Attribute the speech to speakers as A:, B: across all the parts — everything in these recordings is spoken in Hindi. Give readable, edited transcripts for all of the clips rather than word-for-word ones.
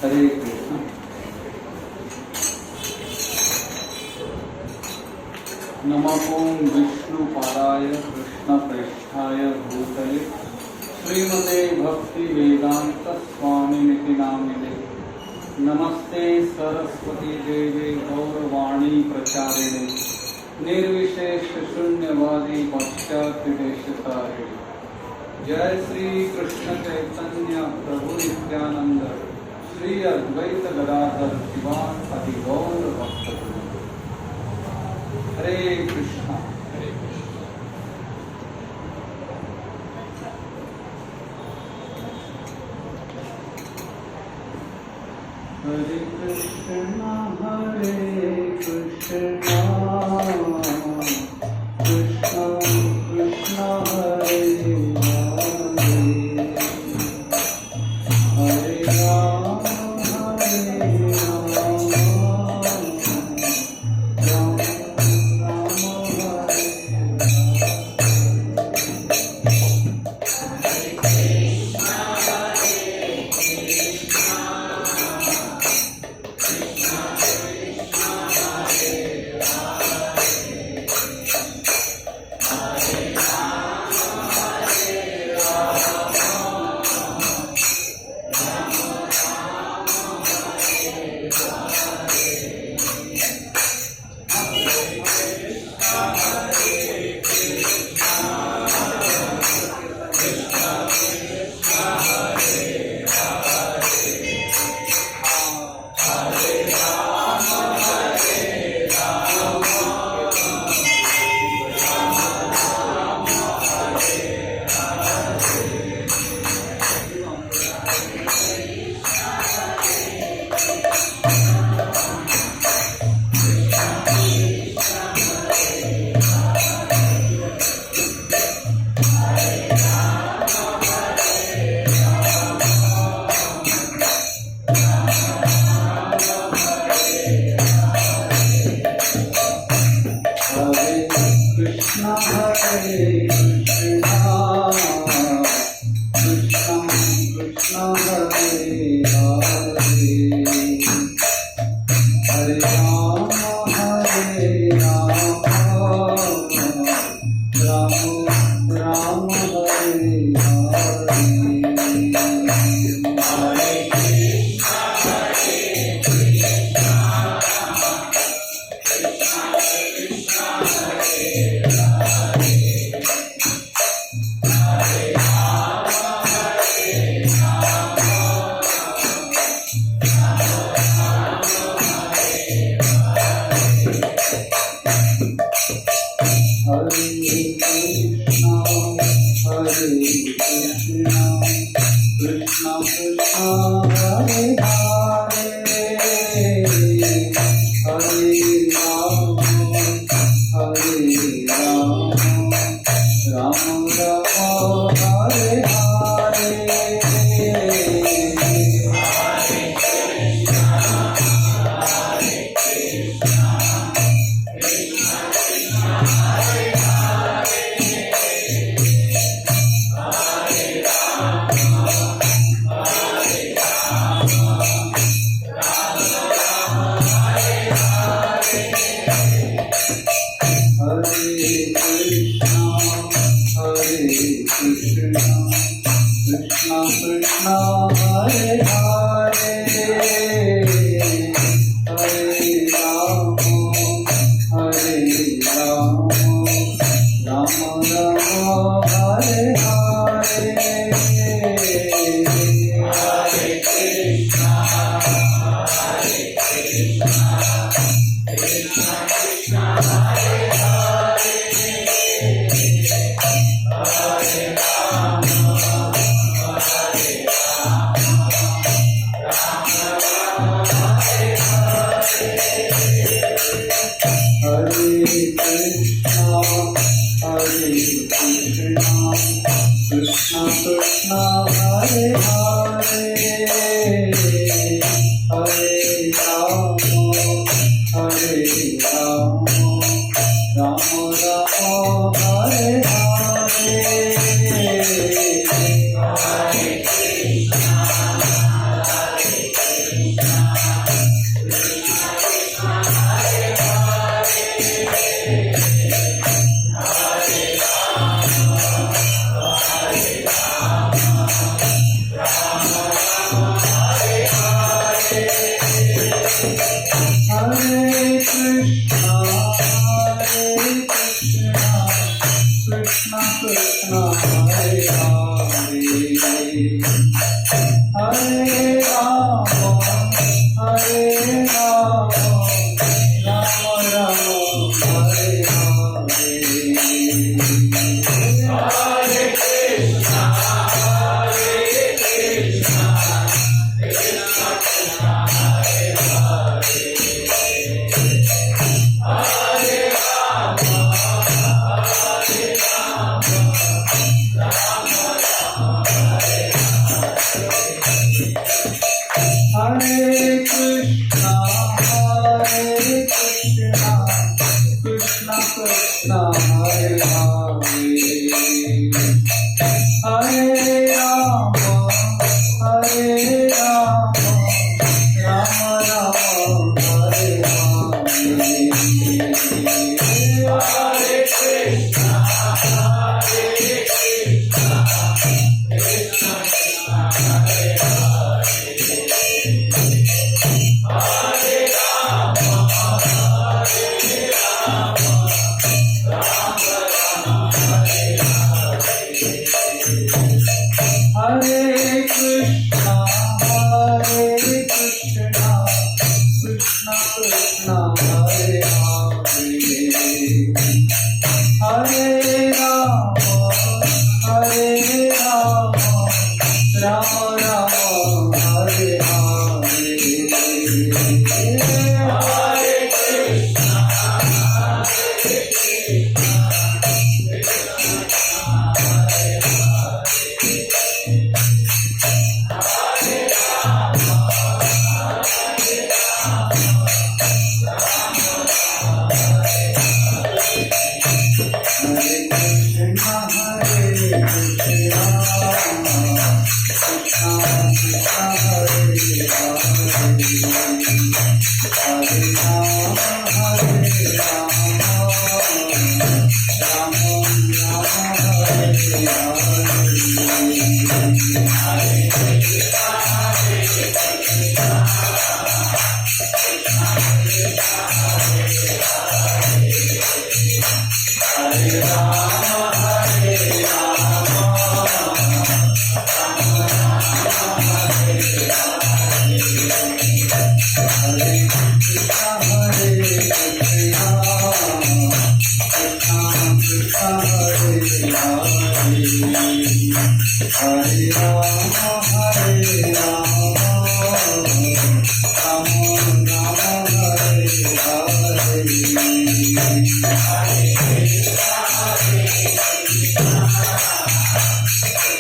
A: हरे कृष्ण। नमो विष्णुपादाय कृष्णप्रेष्ठाय भूतले श्रीमते भक्ति वेदांत स्वामिनिति नामिने। नमस्ते सरस्वती देवे गौरवाणी प्रचारिणे निर्विशेष शून्यवादी पाश्चात्य देशतारिणे। जय श्री कृष्ण चैतन्य प्रभु नित्यानंद श्री अद्वैत गदाधर शिवासादि गौर भक्तवृंद। हरे कृष्णा हरे कृष्णा। हरे Krishna Krishna Krishna Hare Hare Ram Ram Hare Krishna, Krishna Krishna, Hare Hare, Hare Rama, Hare Rama, Rama Rama, Hare Hare, Hare Krishna, Hare Krishna, Krishna Krishna, Hare Hare, Hare Rama, Hare Rama, Rama Rama, Hare Hare,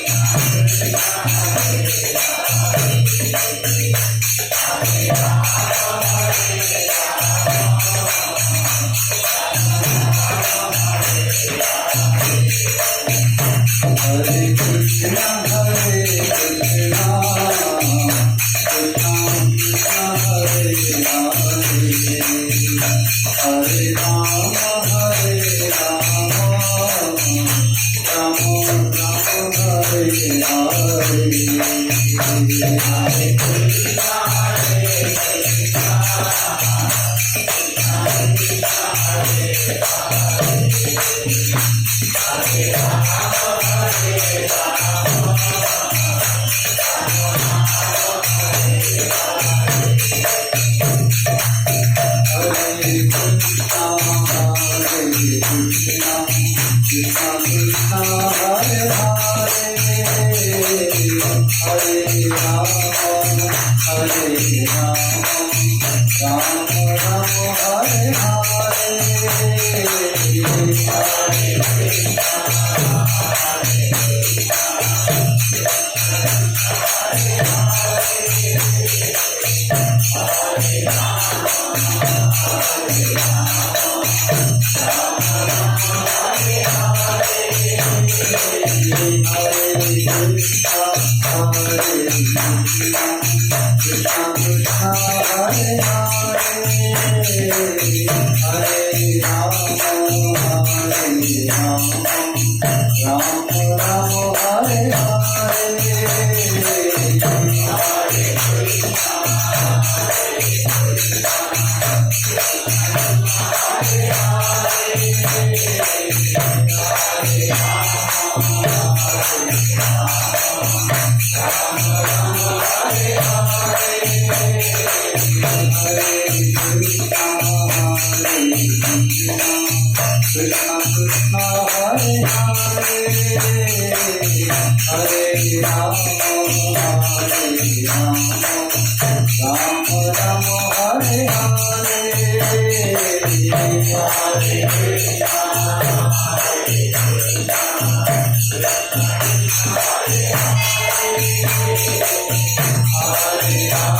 A: Hare Krishna, Hare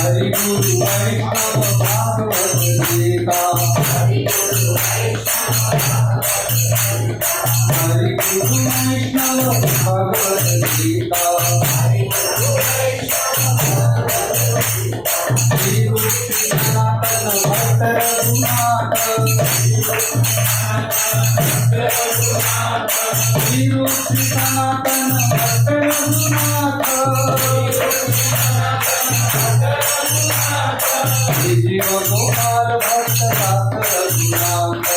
A: Hari गुरु वैष्णव भागवत गीता हरि गुरु वैष्णव भगवत गीता श्री गुरु सनातन भक्त रघुनाथ श्री गुरु सनातन भक्त रघुनाथ जीव गोपाल भक्त दास रघुनाथ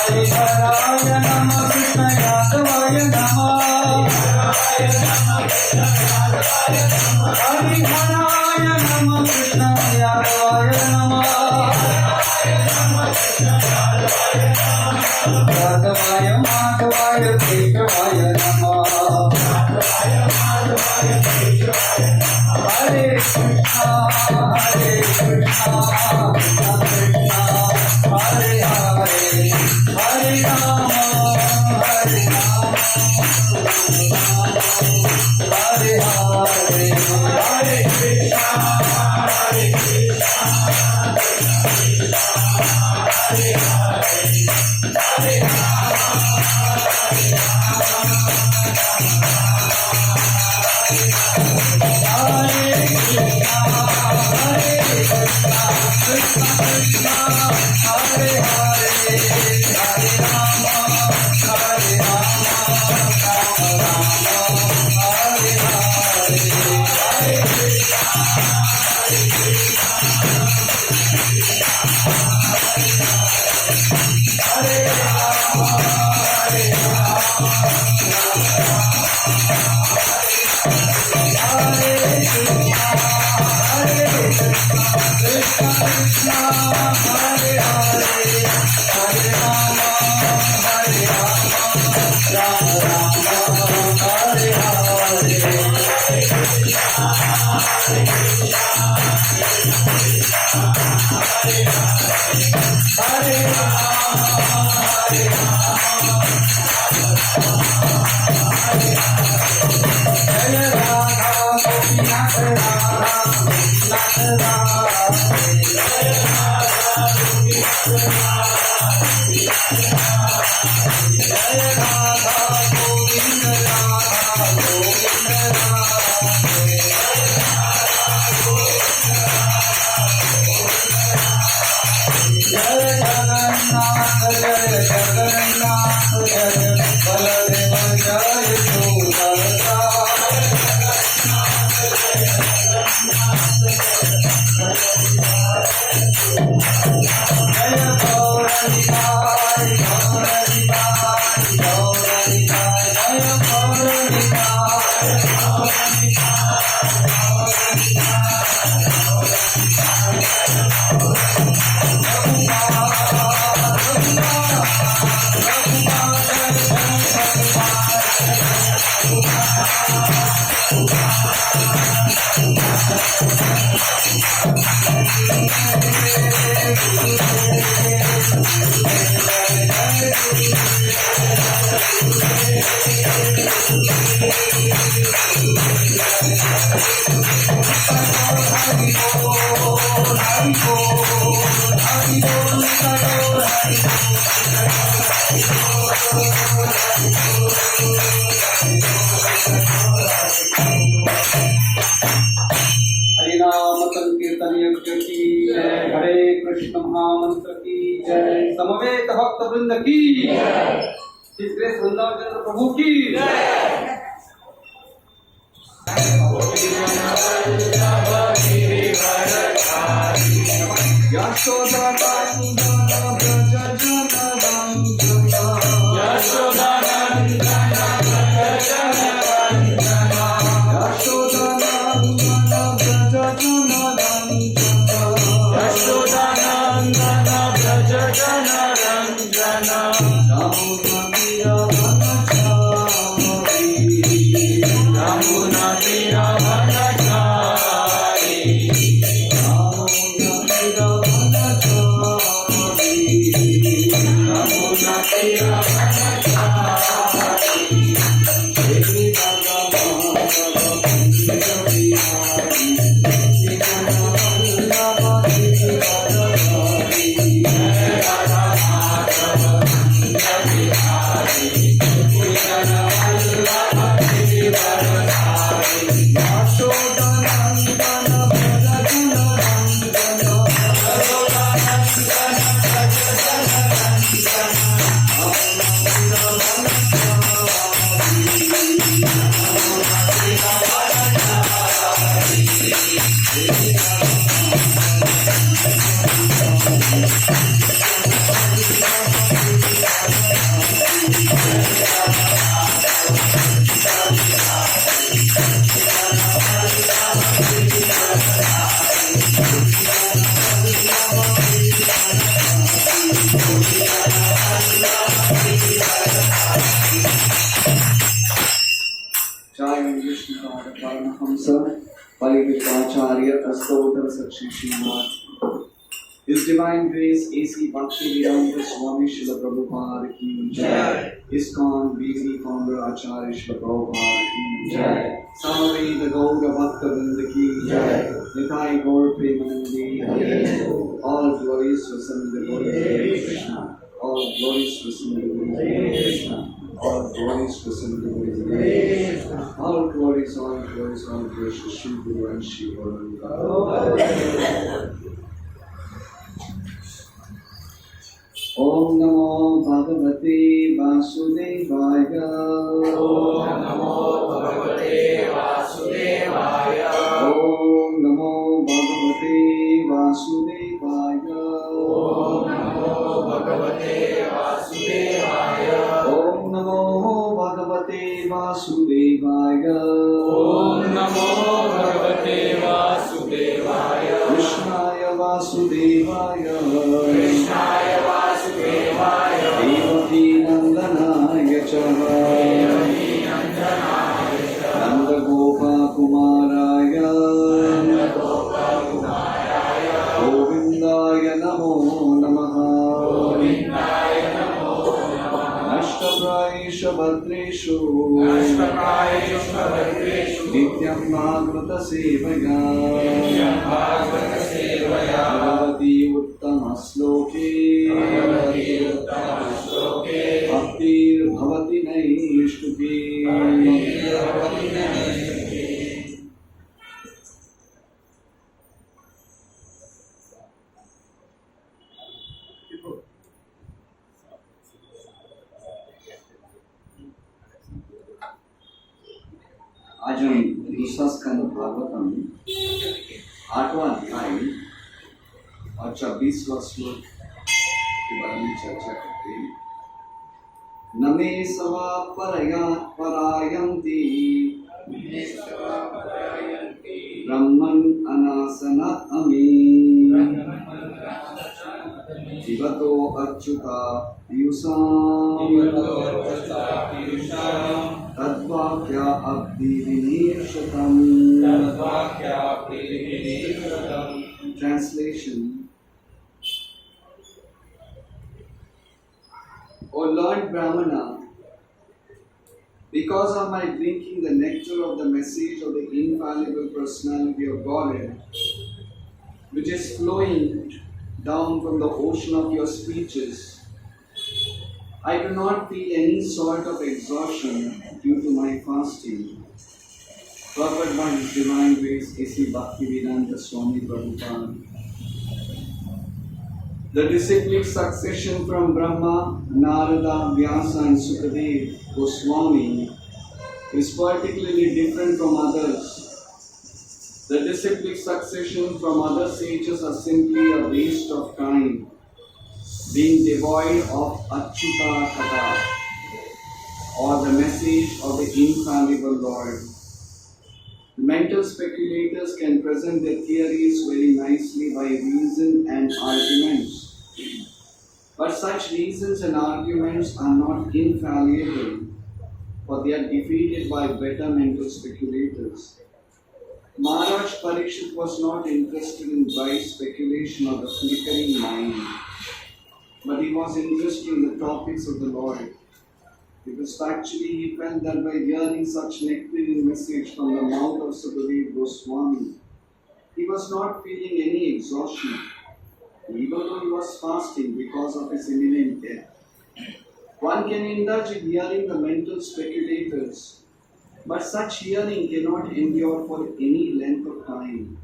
A: हरि हराय नमः यादवाय नमः हरि हराय नमः कृष्ण यादवाय नमः हरि हराय नमः कृष्ण यादवाय नमः यादवाय माधवाय केशवाय नमः हरे कृष्णा हरे कृष्णा कृष्ण कृष्णा हरे हरे हरे राम हरे राम हरे हरे हरे कृष्णा हरे कृष्णा हरे हरे Hare Rama हरिनाम संकीर्तन यज्ञ की जय। हरे कृष्ण महामंत्र की जय। समवेत भक्त वृंद की जय। ग्रेस वृंदावन चंद्र प्रभु की जय। His Divine Grace A.C. Bhaktivedanta Swami Srila Prabhupada ki Jai. ISKCON BC Founder Acharya Srila Prabhupada ki Jai. Samaveta Gaura Bhakta Vrinda ki Jai. Nitai Gaur Premanandi. All glories to Sandhya Gauri Krishna. All glories to Sandhya Gauri Krishna. All glories to Sandhya Gauri Krishna. All glories, all glories, all glories to Shri Guru and Shri Gauranga. Om Namo Bhagavate Vasudevaya.
B: Om Namo Bhagavate Vasudevaya.
A: Om Namo Bhagavate Vasudevaya.
B: Om Namo Bhagavate Vasudevaya.
A: Om Namo Bhagavate Vasudevaya.
B: Om Namo Bhagavate Vasudevaya.
A: Krishnaya Vasudevaya.
B: Krishnaya Vasudevaya.
A: Devaki Nandanaya Chaha.
B: Devaki Nandanaya Chaha.
A: Nanda Gopa Kumaraya.
B: Nanda Gopa Kumaraya.
A: Govindaya Namo Namaha.
B: Govindaya Namo Namaha.
A: Ashtapraisha Bhadreshu.
B: Ashtapraisha Bhadreshu.
A: Nityam Bhagavata Sevaya.
B: Nityam Bhagavata Sevaya.
A: Bhagavati Uttama Sloke. आज हम दूसरा स्कंद भागवतम 8वां अध्याय और 26वां श्लोक के बारे में चर्चा करते हैं। नमे सवा परायन्ति ब्रह्मन् अनासना अमी जीवतो Achyuta पीयूषाम् तद्वाक्या अब्धि विनीर्षतम्। Translation: O Lord Brahmana, because of my drinking the nectar of the message of the infallible personality of Godhead, which is flowing down from the ocean of your speeches, I do not feel any sort of exhaustion due to my fasting. Prophet by His Divine Grace, A.C. Bhaktivedanta Swami Prabhupada. The disciplic succession from Brahma, Narada, Vyasa and Sukadev Goswami is particularly different from others. The disciplic succession from other sages are simply a waste of time, being devoid of Achyuta Katha, or the message of the infallible Lord. Mental speculators can present their theories very nicely by reason and arguments. But such reasons and arguments are not infallible, for they are defeated by better mental speculators. Maharaj Parikshit was not interested in dry speculation or the flickering mind, but he was interested in the topics of the Lord, because actually he felt that by hearing such nectarine message from the mouth of Sukadev Goswami, he was not feeling any exhaustion, even though he was fasting because of his imminent death. One can indulge in hearing the mental speculators, but such hearing cannot endure for any length of time.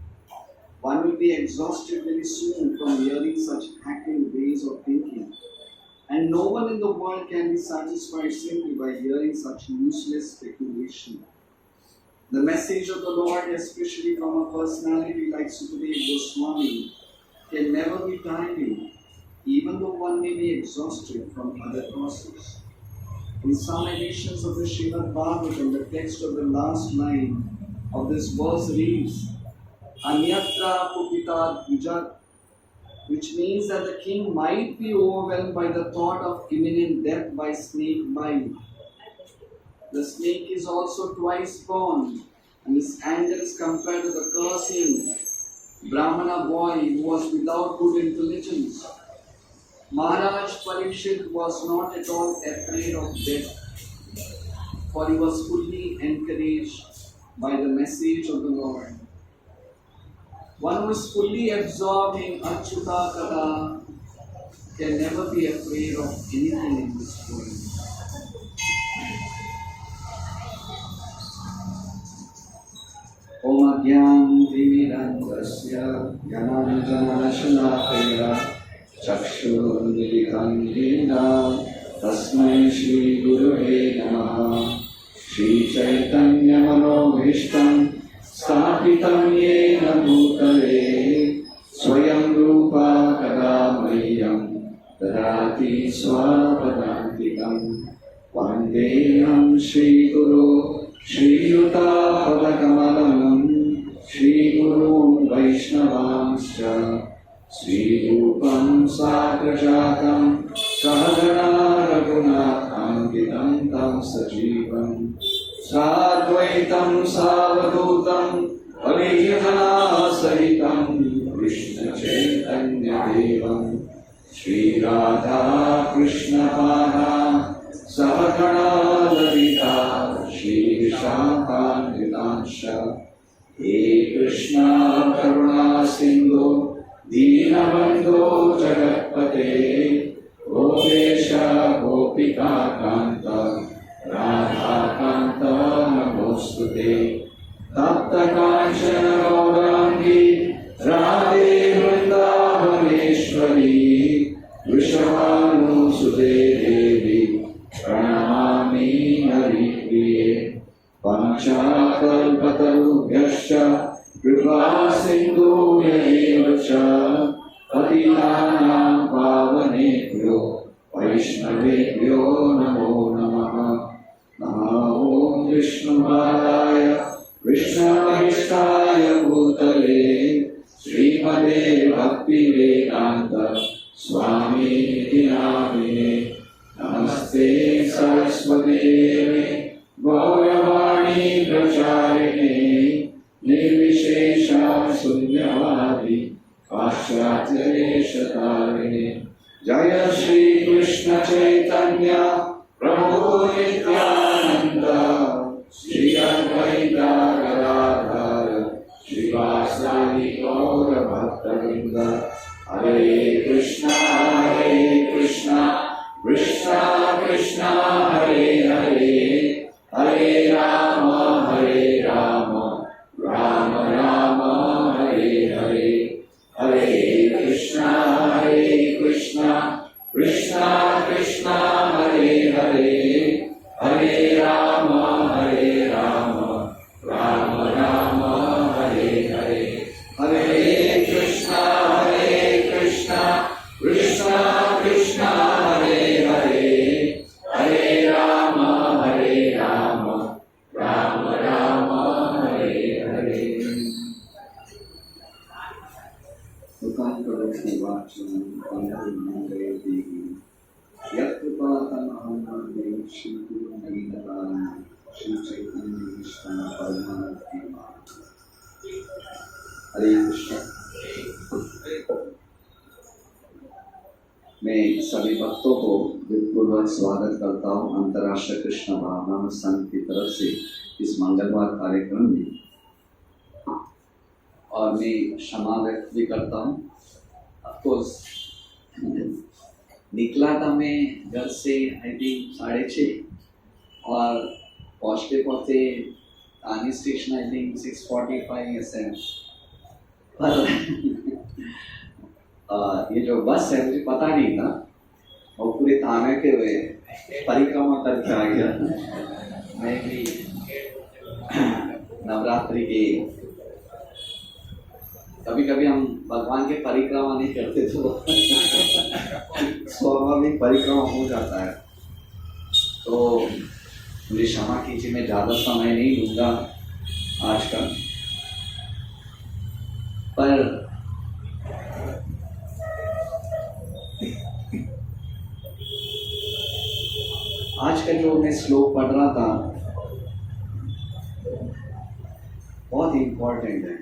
A: One will be exhausted very soon from hearing such hacking ways of thinking, and no one in the world can be satisfied simply by hearing such useless speculation. The message of the Lord, especially from a personality like Sukadev Goswami, can never be tiring, even though one may be exhausted from other causes. In some editions of the Srimad Bhagavatam, the text of the last line of this verse reads, Anyatra Kupita Dvijat, which means that the king might be overwhelmed by the thought of imminent death by snake bite. The snake is also twice born, and his anger is compared to the cursing Brahmana boy who was without good intelligence. Maharaj Parikshit was not at all afraid of death, for he was fully encouraged by the message of the Lord. One who is fully absorbed in Achyuta Katha can never be afraid of anything in this world. Om Agyam Vimirandasya Gyananjanashanakaya Chakshurmilikantina Tasmai Shri Guruve Namaha Shri Chaitanya Manobhishtam Sthapitam Yena Bhutale Swayam Rupa Kadamayyam Dadati Swapadantikam Vandeham Shri Guru Shri Yuta Padakamalam Shri Guru Vaishnavanscha Sri Rupam Sagrajatam Sahagana Raghunatham Gitantam Sajivam Sadvaitam Savadutam Pariyana Sahitam Krishna Chaitanya Devam Shri Radha Krishna Pada Sahagana Lalita Shri Shankar He Krishna Karuna Sindhu Deenabandho Jagatpate Gopesha Gopika Kanta
B: Radhakant नमोस्तुते तप्त काञ्चन गौराङ्गी राधे वृन्दावनेश्वरी वृषभानुसुते देवी प्रणमामि हरिप्रिये पञ्चाकल्पतरुभ्यश्च कृपा सिन्धुभ्यैव च पतितानां पावनेभ्यो वैष्णवेभ्यो नमो नमः। नमो विष्णुपादाय कृष्णपृष्ठाय भूतले श्रीमते भक्तिवेदान्त स्वामीति नामिने नमस्ते सरस्वती देवे गौरवाणी प्रचारिणे निर्विशेषा शून्यवादी पाश्चात्यदेशतारिणे जय श्री कृष्ण चैतन्य प्रभु नित्यानंद श्री अद्वैत गदाधर श्रीवासादि गौर भक्तवृंद हरे कृष्णा कृष्णा कृष्णा हरे हरे हरे राम राम राम हरे हरे हरे कृष्णा कृष्णा कृष्णा हरे हरे हरे राम राम राम हरे हरे हरे कृष्णा कृष्णा कृष्णा हरे हरे हरे राम राम राम हरे हरे।
A: यत्कृपातमहं वन्दे श्रीगुरुं दीनतारिणं श्रीचैतन्यदेवं परमानन्दं। हरे कृष्ण। मैं सभी भक्तों को दिलपूर्वक स्वागत करता हूँ अंतर्राष्ट्रीय कृष्ण भावना संघ की तरफ से इस मंगलवार कार्यक्रम में, और मैं क्षमा व्यक्त भी करता हूँ। ऑफकोर्स निकला था मैं घर से आई थिंक 6:30 और पहुँचते तानी स्टेशन आई थिंक 6:45 ऐसे। पर ये जो बस है मुझे पता नहीं था, और पूरे थाने के हुए परिक्रमा करके आ गया। मैं भी नवरात्रि के कभी कभी हम भगवान के परिक्रमा नहीं करते तो स्वाभाविक परिक्रमा हो जाता है, तो मुझे क्षमा कीजिए। मैं ज़्यादा समय नहीं लूँगा आज का, पर आज का जो मैं श्लोक पढ़ रहा था बहुत इम्पोर्टेंट है।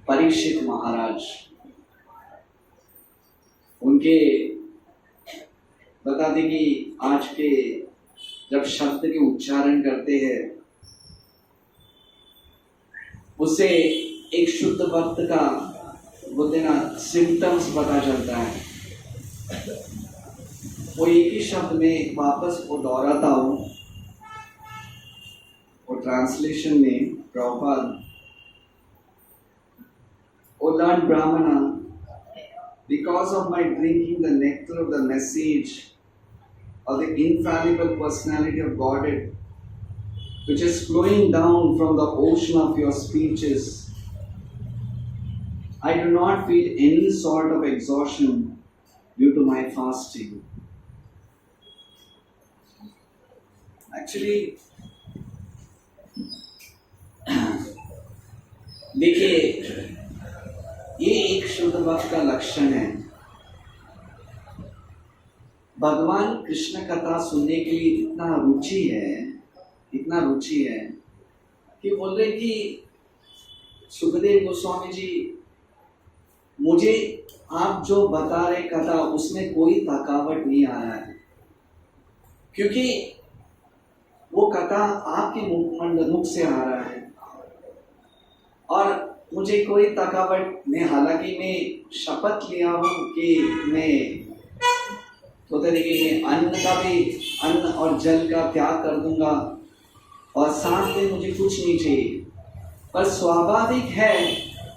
A: परीक्षित महाराज, उनके बता दें कि आज के जब शब्द के उच्चारण करते हैं उससे एक शुद्ध भक्त का बोलते ना सिम्टम्स पता चलता है। वो एक ही शब्द में वापस वो दोहराता हूँ, वो ट्रांसलेशन में Prabhupada O Lord Brahmana, because of my drinking the nectar of the message of the infallible personality of Godhead, which is flowing down from the ocean of your speeches, I do not feel any sort of exhaustion due to my fasting. Actually, देखिए, ये एक शुद्ध भक्त का लक्षण है। भगवान कृष्ण कथा सुनने के लिए इतना रुचि है कि बोल रहे कि सुखदेव गोस्वामी जी, मुझे आप जो बता रहे कथा उसमें कोई थकावट नहीं आ रहा है, क्योंकि वो कथा आपके मुख से आ रहा है और मुझे कोई थकावट नहीं। हालांकि मैं शपथ लिया हूँ कि मैं तो तरीके के अन्न और जल का त्याग कर दूंगा और साथ में मुझे कुछ नहीं चाहिए। पर स्वाभाविक है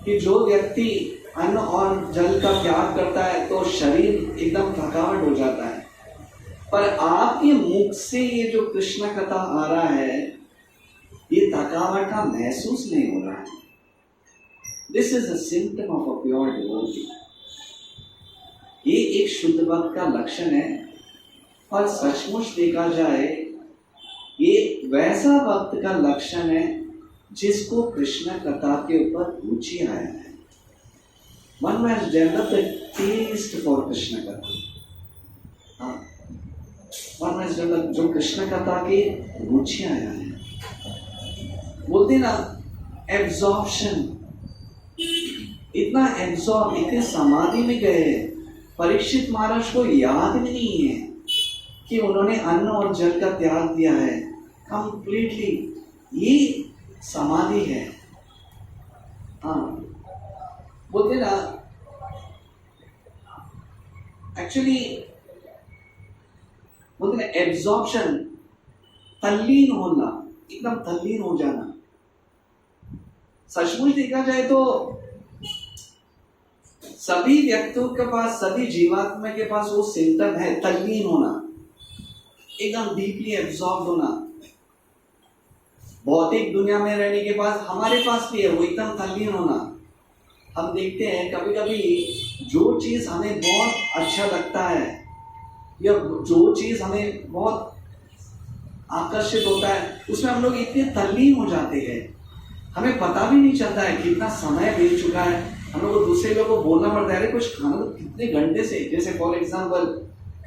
A: कि जो व्यक्ति अन्न और जल का त्याग करता है तो शरीर एकदम थकावट हो जाता है। पर आपके मुख से ये जो कृष्ण कथा आ रहा है, ये थकावट का महसूस नहीं हो रहा है। This is a symptom of a pure devotee. ये एक शुद्ध भक्त का लक्षण है। और सचमुच देखा जाए, ये वैसा भक्त का लक्षण है जिसको कृष्ण कथा के ऊपर रुचि आया है। One has developed a taste for Krishna कथा। One has developed जो कृष्ण कथा के रुचि आया है, बोलते ना एब्जॉर्प्शन, इतना एब्जॉर्ब, इतने समाधि में गए। परीक्षित महाराज को याद भी नहीं है कि उन्होंने अन्न और जल का त्याग दिया है। कंप्लीटली ये समाधि है। हाँ, बोलते ना एक्चुअली बोलते ना एब्जॉर्प्शन, तल्लीन होना, एकदम तल्लीन हो जाना। सचमुच देखा जाए तो सभी व्यक्तियों के पास, सभी जीवात्मा के पास वो सिम्टम है, तल्लीन होना, एकदम डीपली एब्जॉर्ब होना। भौतिक दुनिया में रहने के बाद हमारे पास भी है वो एकदम तल्लीन होना। हम देखते हैं कभी कभी जो चीज़ हमें बहुत अच्छा लगता है या जो चीज़ हमें बहुत आकर्षित होता है, उसमें हम लोग इतने तल्लीन हो जाते हैं, हमें पता भी नहीं चलता है कितना समय बीत चुका है। हम लोग को दूसरे लोगों को बोलना पड़ता है, अरे कुछ खाना तो कितने घंटे से। जैसे फॉर एग्जांपल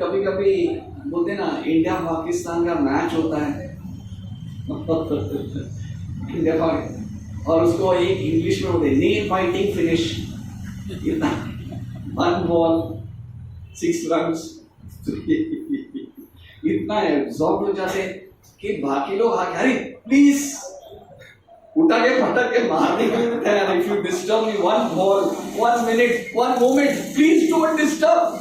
A: कभी कभी बोलते ना इंडिया पाकिस्तान का मैच होता है इंडिया और उसको एक इंग्लिश में बोलते नेल फाइटिंग फिनिश, इतना 1 बॉल 6 रन्स इतना एब्जॉर्ब हो जाते कि बाकी लोग आके अरे प्लीज उठा के फटक के मारने के लिए तैयार। If you disturb me 1 ball 1 minute 1 moment please don't disturb,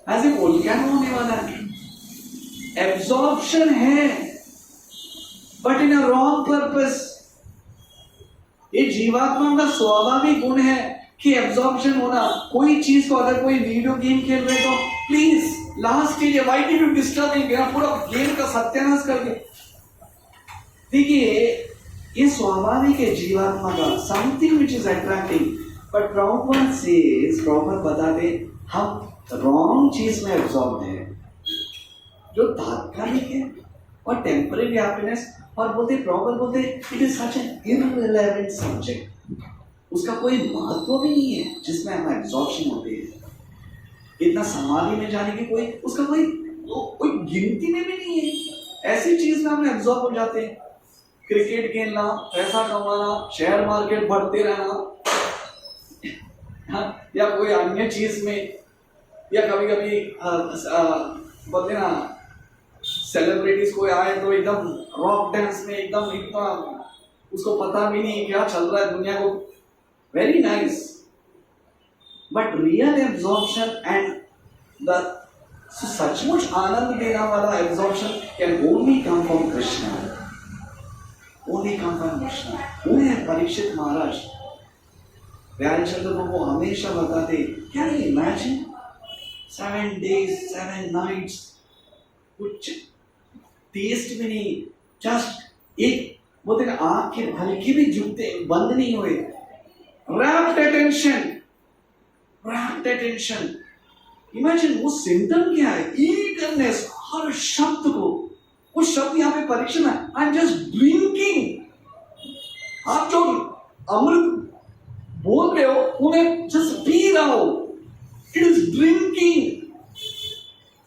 A: ऐसे बोल क्या होने वाला है। एब्जॉर्प्शन है but in a wrong purpose. ये जीवात्मा का स्वाभाविक गुण है कि एब्जॉर्प्शन होना। कोई चीज को अगर कोई वीडियो गेम खेल रहे तो please last stage, why did you disturb me, मेरा पूरा गेम का सत्यानाश कर दे। देखिए ये स्वाभाविक है जीवात्मा का, something which is attracting. But proper says, proper बताते हम रॉन्ग चीज में एब्जॉर्ब है जो तात्कालिक है और टेम्परेरी हैप्पीनेस। और बोलते प्रॉपर बोलते it is such an irrelevant subject, उसका कोई महत्व भी नहीं है जिसमें हम एब्जॉर्प्शन होते हैं। इतना समाधि में जाने की कोई उसका कोई गिनती में भी नहीं है। ऐसी चीज में हम एब्जॉर्ब हो जाते हैं, क्रिकेट खेलना, पैसा कमाना, शेयर मार्केट बढ़ते रहना, या कोई अन्य चीज में, या कभी कभी बोलते ना सेलिब्रिटीज कोई आए तो एकदम रॉक डांस में एकदम इतना उसको पता भी नहीं क्या चल रहा है दुनिया को, very nice. But real absorption and the सचमुच आनंद देने वाला absorption can only come from Krishna, only come from Krishna. वो है परीक्षित महाराज। प्यारे चंद्र को हमेशा बताते, क्या ये इमेजिन 7 days 7 nights, कुछ टेस्ट भी नहीं, जस्ट एक बोलते आंख के हल्के भी झुकते बंद नहीं हुए, रैप्ट अटेंशन। इमेजिन वो सिम्टम क्या है, ईगरनेस, हर शब्द को, वो शब्द यहाँ पे परीक्षण है, आई एम जस्ट ड्रिंकिंग। आप जो अमृत बोल रहे हो वो मैं जस्ट पी रहा हूं, इट इज ड्रिंकिंग।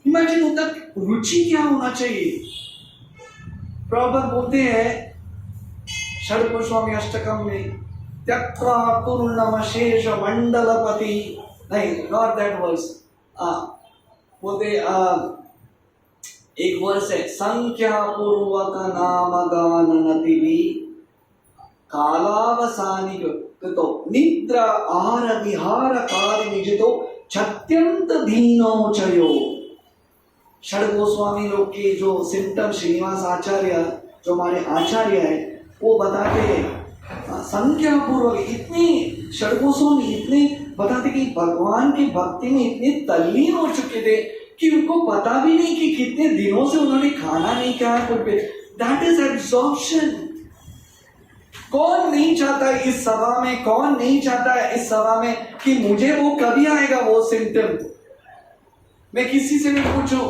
A: इमेजिन उतना रुचि क्या होना चाहिए। प्रॉपर बोलते हैं षड गोस्वामी अष्टकम में, त्यक्त्वा तुर्णमशेष मंडलपति, नहीं नॉट दैट वर्स, बोलते एक वर्स है, संख्या पूर्वक नाम गाननति भी कालावसानिक तो निद्रा आहार विहार कार्य निजितो छत्यंत दीनो चयो। षड गोस्वामी लोग के जो सिम्टम श्रीनिवास आचार्य जो हमारे आचार्य है वो बताते हैं संख्या पूर्वक इतनी षड गोस्वामी इतने बताते कि भगवान की भक्ति में इतने तल्लीन हो चुके थे कि उनको पता भी नहीं कि कितने दिनों से उन्होंने खाना नहीं खाया कुछ भी। That is absorption. कौन नहीं चाहता इस सभा में, कौन नहीं चाहता है इस सभा में कि मुझे वो कभी आएगा वो सिम्टम। मैं किसी से भी पूछूं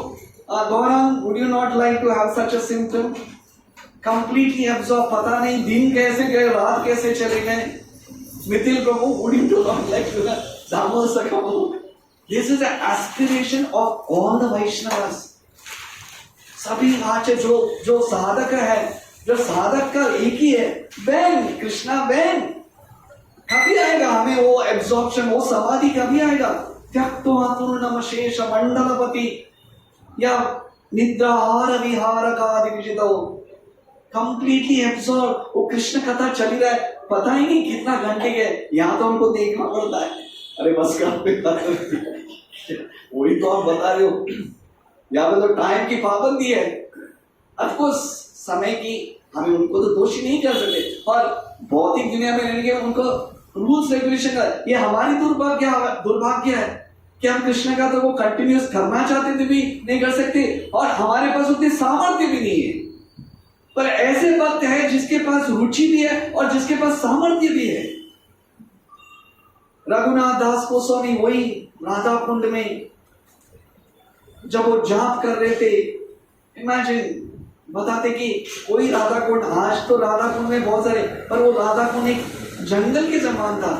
A: Gaurav would you not like to have such a symptom, completely absorb, पता नहीं दिन कैसे गए रात कैसे चले गए। Mithil Prabhu would you not like to Damodar सखा। This is an aspiration of all the Vaishnavas. सभी आज जो साधक है, जो साधक का एक ही है, बैन कृष्णा बैन। कभी आएगा हमें वो एब्जॉर्प्शन, वो समाधि कभी आएगा। त्यक्त्वा तूर्णमशेष मंडलपति या निद्राहार विहारकादि विजितो, कंप्लीटली एब्जॉर्ब। वो कृष्ण कथा चली रहा है, पता ही नहीं कितना घंटे गए। यहाँ तो हमको देखना पड़ता है, अरे बस कर वही तो आप बता रहे हो। यहाँ पे तो टाइम की पाबंदी है। अफकोर्स समय की हमें उनको तो दोषी नहीं कर सकते, और भौतिक दुनिया में रहने के उनको रूल्स रेगुलेशन का ये हमारी दुर्भाग्य है कि हम कृष्ण का तो वो कंटिन्यूस करना चाहते थे भी नहीं कर सकते, और हमारे पास उतनी सामर्थ्य भी नहीं है। पर ऐसे भक्त है जिसके पास रुचि भी है और जिसके पास सामर्थ्य भी है। रघुनाथ दास गोस्वामी वही राधा कुंड में जब वो जाप कर रहे थे, इमेजिन, बताते कि कोई राधा कुंड, आज तो राधा कुंड में बहुत सारे, पर वो राधा कुंड एक जंगल के समान था।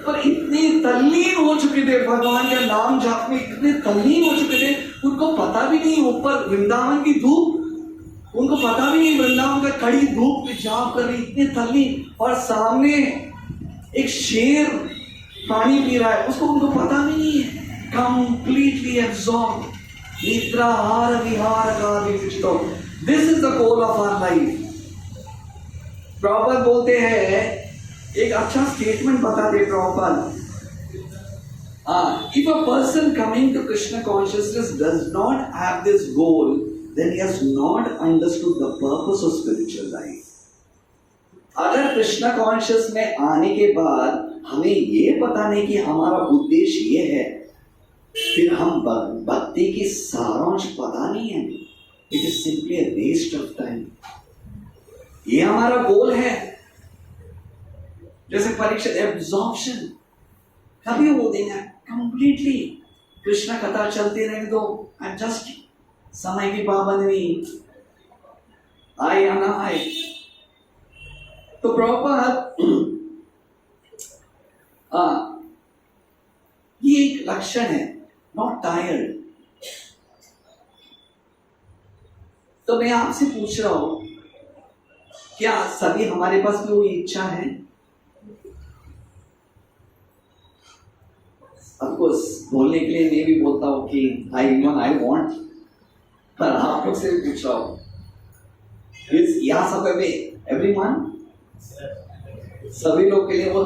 A: पर इतने तल्लीन हो चुके थे भगवान का नाम जाप में, इतने तल्लीन हो चुके थे उनको पता भी नहीं ऊपर वृंदावन की धूप, उनको पता भी नहीं वृंदावन का कड़ी धूप में जाप कर रही, इतने तल्लीन, और सामने एक शेर पानी पी रहा है, उसको उनको पता भी नहीं है। कंप्लीटली एब्सॉर्ब, निद्राहार विहारकादि विजितो। This is the goal of our life. Prabhupada बोलते हैं, एक अच्छा स्टेटमेंट बताते Prabhupada, if a person coming to Krishna consciousness does not have this goal, then he has not understood the purpose of spiritual life. अगर कृष्णा कॉन्शियस में आने के बाद हमें ये पता नहीं कि हमारा उद्देश्य ये है, फिर हम भक्ति की सारांश पता नहीं है। It is simply a waste of time. ये हमारा गोल है। जैसे परीक्षा एब्जॉर्प्शन कभी वो देना कंप्लीटली कृष्ण कथा चलती रहने दो, एडजस्ट, समय की पाबंदी आए या ना आए। तो प्रभुपाद ये एक लक्षण है, नॉट टायर्ड। तो मैं आपसे पूछ रहा हूं, क्या सभी हमारे पास भी वो इच्छा है? ऑफकोर्स बोलने के लिए मैं भी बोलता हूं कि आई वांट, पर आप लोग से भी पूछ रहा हूं, यहाँ सब में एवरीवन, सभी लोग के लिए वो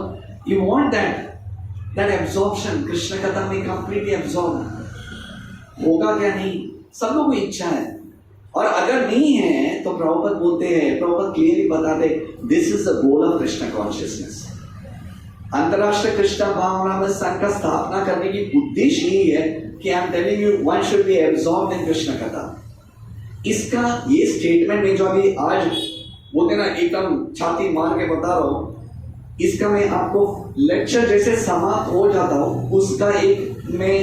A: you want that absorption, Krishna कथा में कंप्लीटली एब्जॉर्ब होगा क्या? नहीं, सब लोगों की इच्छा है। और अगर नहीं है तो प्रभुपाद बोलते हैं, प्रभुपाद क्लियरली बताते, this is the goal of Krishna consciousness. अंतरराष्ट्रीय कृष्ण भावनामृत संघ का स्थापना करने की उद्देश्य यही है कि I am telling you one should be absorbed इन कृष्ण कथा। इसका ये स्टेटमेंट में जो अभी आज बोलते ना एकदम छाती मार के बता रहा हूं, इसका मैं आपको लेक्चर जैसे समाप्त हो जाता हूं, उसका एक मैं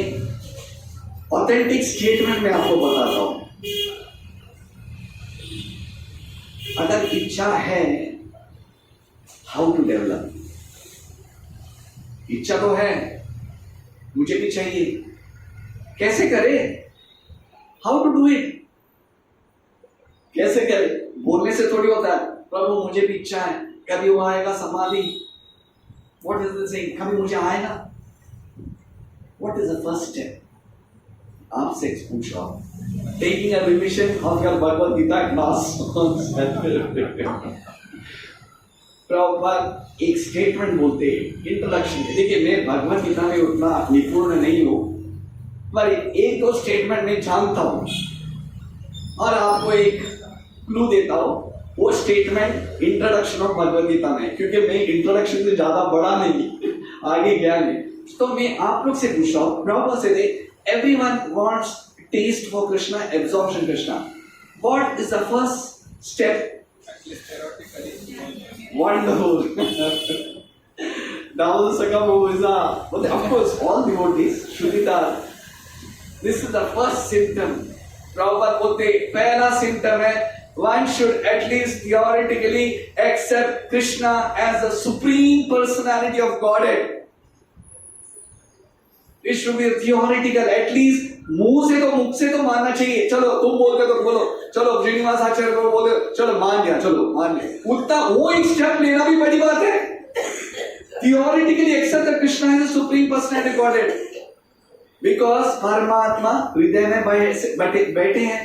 A: ऑथेंटिक स्टेटमेंट में आपको बताता हूं। अगर इच्छा है, हाउ टू डेवलप? इच्छा तो है, मुझे भी चाहिए, कैसे करे? How to do it? कैसे करे? बोलने से थोड़ी होता है, प्रभु मुझे भी इच्छा है, कभी वो आएगा समाधि, व्हाट इज द सेइंग, कभी मुझे आएगा। What is the first step? आपसे पूछ रहा हूं, taking a revision of your Bhagavad Gita class. Prabhupada एक स्टेटमेंट बोलते हैं इंट्रोडक्शन। देखिए मैं भगवद गीता में उतना निपुण नहीं हूं, पर एक दो स्टेटमेंट में जानता हूं। और आपको एक क्लू देता हूं, वो statement introduction of Bhagavad Gita में, क्योंकि मैं इंट्रोडक्शन से ज्यादा बड़ा नहीं आगे गया नहीं, तो मैं आप लोग से पूछ रहा हूं, प्रभुपाद से they, everyone wants taste for Krishna, absorption Krishna, what is the first step? Wonderful. Now the Sakam who is of course all devotees, Shrudita, this is the first symptom. Prabhupada बोलते पहला symptom है, one should at least theoretically accept Krishna as the supreme personality of Godhead. It should be theoretical, at least मुंह से तो मानना चाहिए, चलो तुम बोलते तो बोलो, चलो श्रीनिवास आचार्य को बोले, चलो मान लिया, उतना वो एक स्टेप लेना भी बड़ी बात है. Theoretically accept that Krishna is the supreme personality of Godhead, because परमात्मा हृदय में बैठे हैं,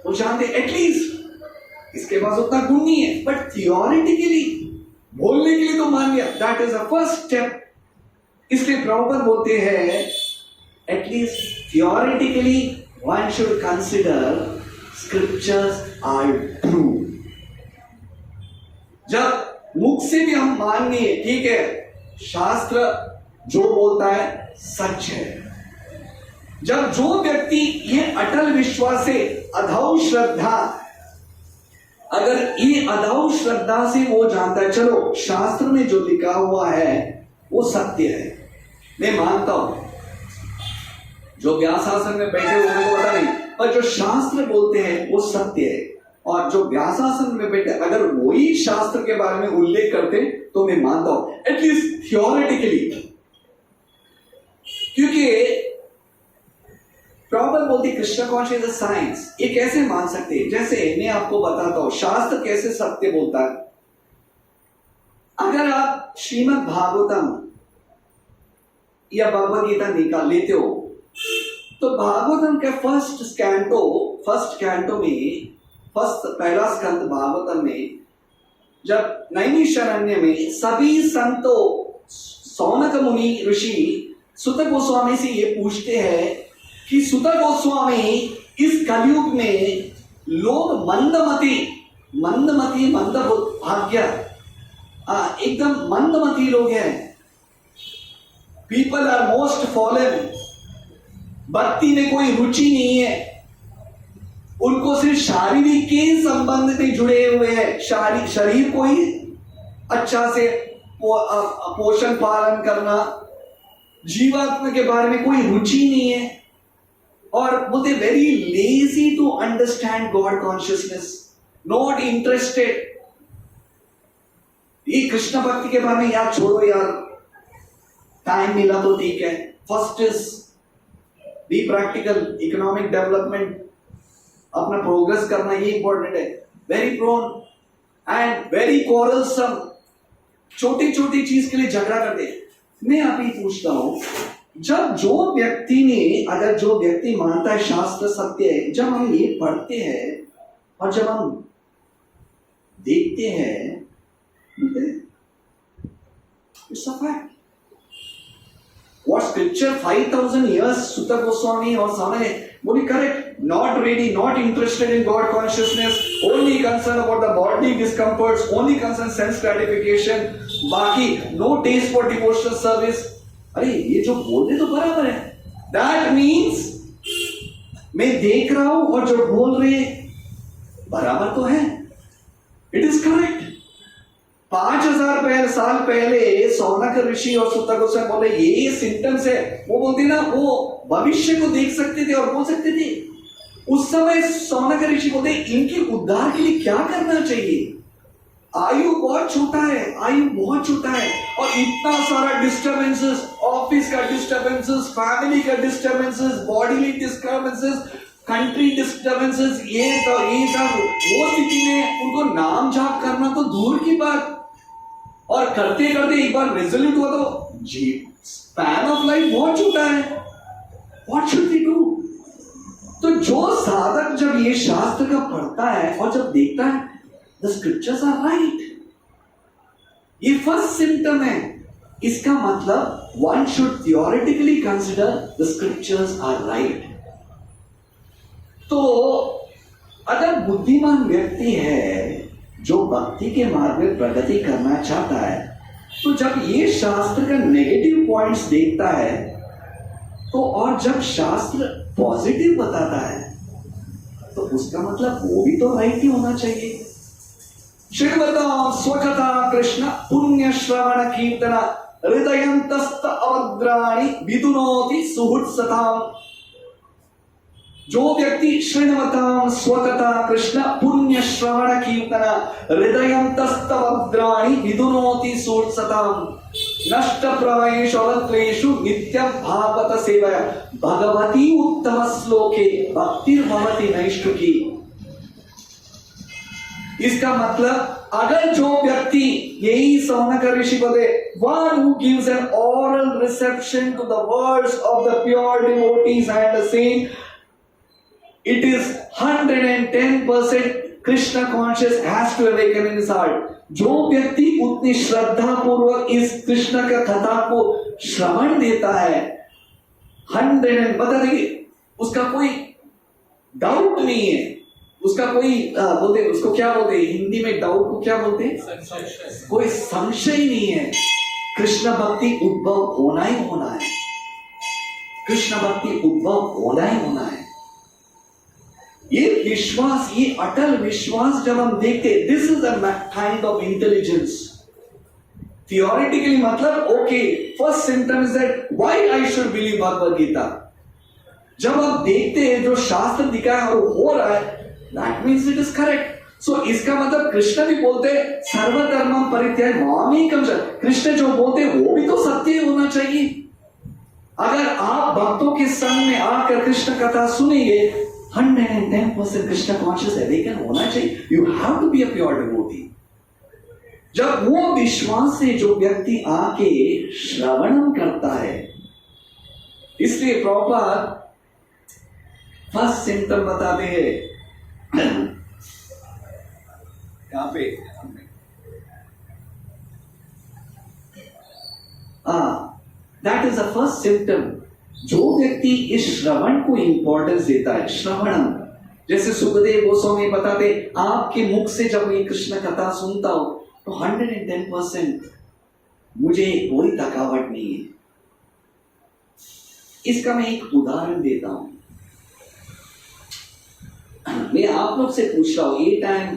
A: वो जानते एटलीस्ट इसके पास उतना गुण नहीं है, बट थियोरिटिकली बोलने के लिए तो मान लिया, that is the first step. इसलिए प्रभुपाद बोलते हैं at least theoretically one should consider scriptures are true. जब मुख से भी हम मानिए, ठीक है, शास्त्र जो बोलता है सच है. जब जो व्यक्ति ये अटल विश्वास से अधौ श्रद्धा, अगर ये अधौ श्रद्धा से वो जानता है, चलो शास्त्र में जो लिखा हुआ है वो सत्य है, मैं मानता हूं, जो व्यासासन में बैठे हुए को पता नहीं, पर जो शास्त्र बोलते हैं वो सत्य है, और जो व्यासासन में बैठे अगर वही शास्त्र के बारे में उल्लेख करते तो मैं मानता हूं, एटलीस्ट थियोरेटिकली. क्योंकि प्रॉब्लम बोलती कृष्ण कॉन्शियस साइंस, ये कैसे मान सकते हैं? जैसे मैं आपको बताता हूं शास्त्र कैसे सत्य बोलता है. अगर आप श्रीमद् भागवतम या भगवद गीता निकाल लेते हो, तो भागवतम के फर्स्ट कैंटो में, पहला स्कंद भागवतम में, जब नैमिषारण्य में सभी संतों, सौनक मुनि ऋषि सुत गोस्वामी से ये पूछते हैं कि सुत गोस्वामी, इस कलयुग में लोग मंदमती भाग्य, एकदम मंदमती लोग हैं, पीपल आर मोस्ट फॉलन, भक्ति में कोई रुचि नहीं है, उनको सिर्फ शारीरिक के संबंध में जुड़े हुए हैं, शरीर को ही अच्छा से पोषण पालन करना, जीवात्मा के बारे में कोई रुचि नहीं है, और बोलते very lazy to understand God consciousness, not interested. ये कृष्ण भक्ति के बारे में यार छोड़ो यार, टाइम मिला तो ठीक है. First is be practical, economic development, अपना प्रोग्रेस करना ये इंपॉर्टेंट है. वेरी प्रोन एंड वेरी क्वारलसम, छोटी छोटी चीज के लिए झगड़ा करते हैं. मैं अभी पूछता हूं, जब अगर जो व्यक्ति मानता है शास्त्र सत्य है, जब हम ये पढ़ते हैं और जब हम देखते हैं, it's a fact. What scripture 5,000 years Sutta Goswami or Samane would be correct. Not ready, not interested in God consciousness, only concerned about the bodily discomforts, only concerned sense gratification, बाकी no taste for devotional service. अरे ये जो बोलते तो बराबर है. That means मैं देख रहा हूं और जो बोल रहे बराबर तो है. It is correct. 5,000 साल पहले सौनक ऋषि और सुत गोस्वामी बोले ये सिम्टम्स है, वो बोलते ना, वो भविष्य को देख सकते थे और बोल सकते थे. उस समय सौनक ऋषि बोलते इनके उद्धार के लिए क्या करना चाहिए. आयु बहुत छोटा है, और इतना सारा डिस्टर्बेंसेस, ऑफिस का डिस्टर्बेंसेस, फैमिली का disturbances, bodily disturbances, country disturbances, ये सब वो स्थिति में उनको नाम जाप करना तो दूर की बात, और करते करते एक बार रिजल्ट हुआ तो जी स्पैन ऑफ लाइफ बहुत छोटा है. What should we do? तो जो साधक जब ये शास्त्र का पढ़ता है और जब देखता है द स्क्रिप्चर्स आर राइट, ये फर्स्ट सिम्टम है. इसका मतलब one should theoretically consider the scriptures are right. तो
C: अगर बुद्धिमान व्यक्ति है जो भक्ति के मार्ग में प्रगति करना चाहता है, तो जब ये शास्त्र का नेगेटिव पॉइंट्स देखता है तो, और जब शास्त्र पॉजिटिव बताता है तो उसका मतलब वो भी तो राइट ही होना चाहिए।
A: श्रीमतां स्वकथा कृष्ण पुण्य श्रवण कीर्तन हृदयंतस्त अवद्राणि विदुनोति सुहृत्सताम्। जो व्यक्ति श्रीमतां स्वकथा कृष्ण पुण्य श्रवण कीर्तन हृदयंतस्त अवद्राणि विदुनोति सुहृत्सताम् नष्ट प्रवेशवत्वेषु नित्यं भागवत सेवया भगवती उत्तम श्लोके भक्तिर्भवति नैष्ठुकी। इसका मतलब अगर जो व्यक्ति यही सौनक ऋषि बोले, one who gives an oral reception to the words of the pure devotees and the saint, it is 110% Krishna conscious has to awaken in his heart। जो व्यक्ति उतनी श्रद्धा पूर्वक इस कृष्ण का कथा को श्रवण देता है, 100 बता देखिए, उसका कोई डाउट नहीं है, उसका कोई बोलते उसको क्या बोलते हैं हिंदी में, डाउट को क्या बोलते हैं, कोई संशय नहीं है। कृष्ण भक्ति उद्भव होना ही होना है, कृष्ण भक्ति उद्भव होना ही होना है। ये विश्वास, ये अटल विश्वास जब हम देखते, this is a kind of intelligence. Theoretically मतलब okay, first symptom is that why I should believe Bhagavad Gita. जब आप देखते हैं जो शास्त्र दिखाया और हो रहा है, that means it is correct. So इसका मतलब कृष्ण भी बोलते सर्वधर्म परित्याग मामेकम शरणं। कृष्ण जो बोलते वो भी तो सत्य होना चाहिए। अगर आप भक्तों के संग में आकर कृष्ण कथा सुनेंगे, 110% कृष्ण कॉन्शियस अवेकन होना चाहिए। You have to be a pure devotee. जब वो विश्वास से जो व्यक्ति आके श्रवणम करता है, इसलिए प्रभुपाद फर्स्ट सिम्टम बताते हैं यहाँ पे, that is the first symptom. जो व्यक्ति इस श्रवण को इंपॉर्टेंस देता है, श्रवणम, जैसे सुखदेव गोस्वामी बताते, आपके मुख से जब ये कृष्ण कथा सुनता हो तो 110% मुझे कोई थकावट नहीं है। इसका मैं एक उदाहरण देता हूं। मैं आप लोग से पूछ रहा हूं, ये टाइम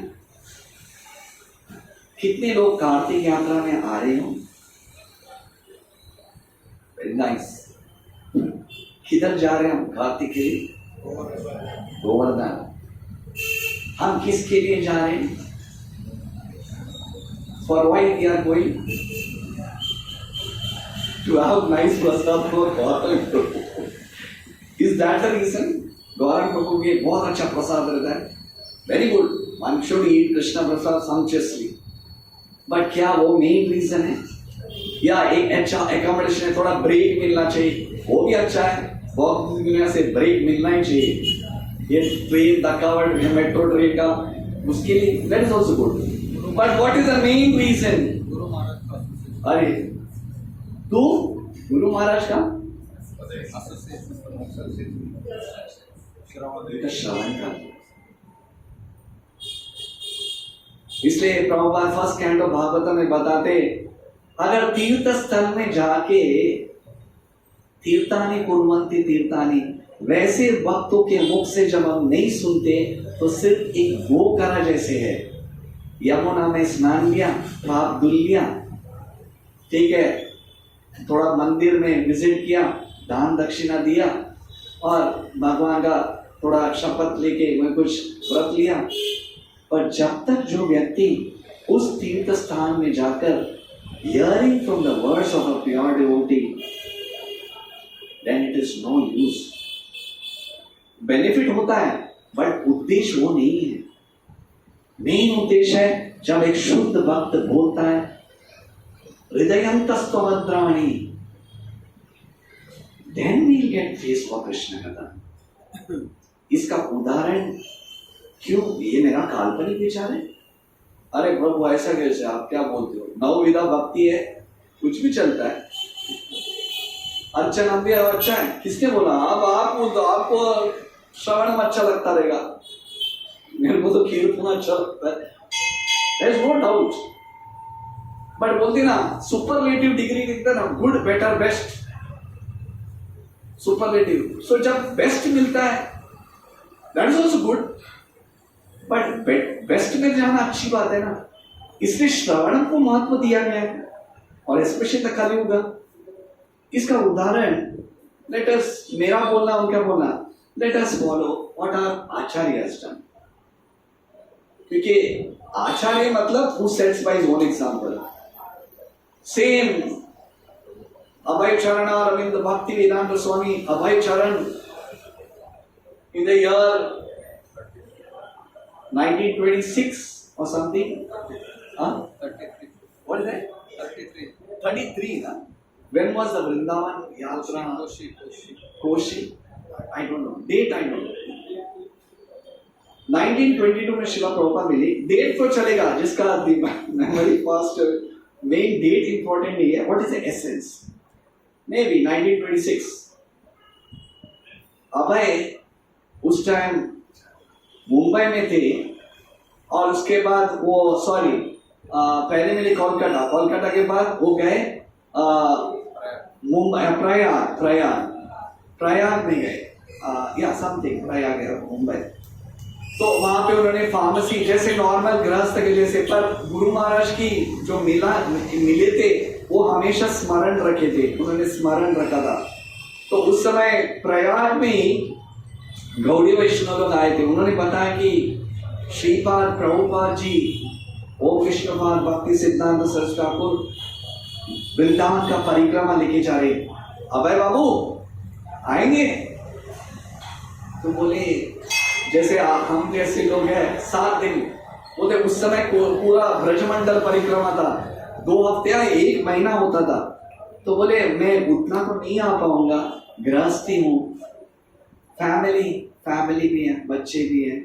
A: कितने लोग कार्तिक यात्रा में आ रहे हो? Very nice. किधर जा रहे हैं हम कार्तिक के लिए? गोवर्धन। हम किसके लिए जा रहे हैं? For why we are going? To have nice prasad for Gautam Prabhu. Is that the reason? Gautam Prabhu के बहुत अच्छा प्रसाद रहता है, very good, one should eat Krishna prasad consciously. But क्या वो मेन रीजन है? या एक अच्छा एकोमोडेशन है, थोड़ा ब्रेक मिलना चाहिए, वो भी अच्छा है, बहुत दुनिया से ब्रेक मिलना ही चाहिए। ये ट्रेन थकावट, मेट्रो ट्रेन का, उसके लिए that is also good. But what is the main reason? अरे तू गुरु महाराज का श्रवण का। इसलिए प्रभुपाद फर्स्ट कैंटो भागवतम में बताते, अगर तीर्थ स्थल में जाके तीर्थानी कुर्वन्ति तीर्थानी, वैसे भक्तों के मुख से जब हम नहीं सुनते तो सिर्फ एक गोकरा जैसे है। यमुना में स्नान लिया, पाप धुल लिया, ठीक है, थोड़ा मंदिर में विजिट किया, दान दक्षिणा दिया और भगवान का थोड़ा शपथ लेके मैं कुछ व्रत लिया। पर जब तक जो व्यक्ति उस तीर्थ स्थान में जाकर hearing from the words of a pure devotee, then it is no use. Benefit होता है बट उद्देश्य वो नहीं है। मेन उद्देश्य है जब एक शुद्ध भक्त बोलता है हृदयंतस्त्वभद्राणि, then we'll get face for Krishna कथा। इसका उदाहरण क्यों? ये मेरा काल्पनिक विचार है। अरे प्रभु ऐसा कैसे, आप क्या बोलते हो? नवविधा भक्ति है, कुछ भी चलता है। अर्चना भी अच्छा है, किसने बोला? आप बोल दो, आपको श्रवण में अच्छा लगता रहेगा।
C: को तो कीर्तना अच्छा लगता है, there is no doubt. But बोलते ना सुपरलेटिव डिग्री लिखते ना, good better best, superlative. So जब बेस्ट मिलता है that is also good, but best में जाना अच्छी बात है ना, इसलिए श्रवणम को महत्व दिया गया है, और स्पेशली कलियुग। इसका उदाहरण लेट अस, मेरा बोलना उनका बोलना, let us follow what our acharya has done. क्योंकि आचार्य मतलब who sets by his own example. Same Abhay Charan Arvind भक्ति वेदांत स्वामी अभय चरण in the year 1926 or something, huh?
A: 33.
C: What is that?
A: 33.
C: 33, huh? When was the Vrindavan Yatra? Koshi? I don't know. Date I know. 1922 में शिला प्रभुपाद मिली। डेट तो चलेगा, जिसका memory fast, main date important नहीं है। What is the essence? May be 1926। Abhay उस टाइम मुंबई में थे, और उसके बाद वो पहले मिले कोलकाता के बाद वो गए मुंबई, प्रयाग में गए, या समथिंग प्रयाग है मुंबई। तो वहां पे उन्होंने फार्मेसी जैसे नॉर्मल गृहस्थ के जैसे, पर गुरु महाराज की जो मिले थे वो हमेशा स्मरण रखे थे, उन्होंने स्मरण रखा था। तो उस समय प्रयाग में ही गौड़ी वैष्णव लोग आए थे, उन्होंने बताया कि श्रीपाद प्रभुपाद जी ओम कृष्णपाद भक्ति सिद्धांत सरस्वती ठाकुर वृंदावन का परिक्रमा लेके जा रहे, अभय बाबू आएंगे? तो बोले जैसे हम जैसे लोग हैं 7 दिन, बोलते उस समय पूरा ब्रजमंडल परिक्रमा था, 2 हफ्ते या 1 महीना होता था। तो बोले मैं उतना तो नहीं आ पाऊंगा, गृहस्थी हूँ, फैमिली भी है, बच्चे भी हैं,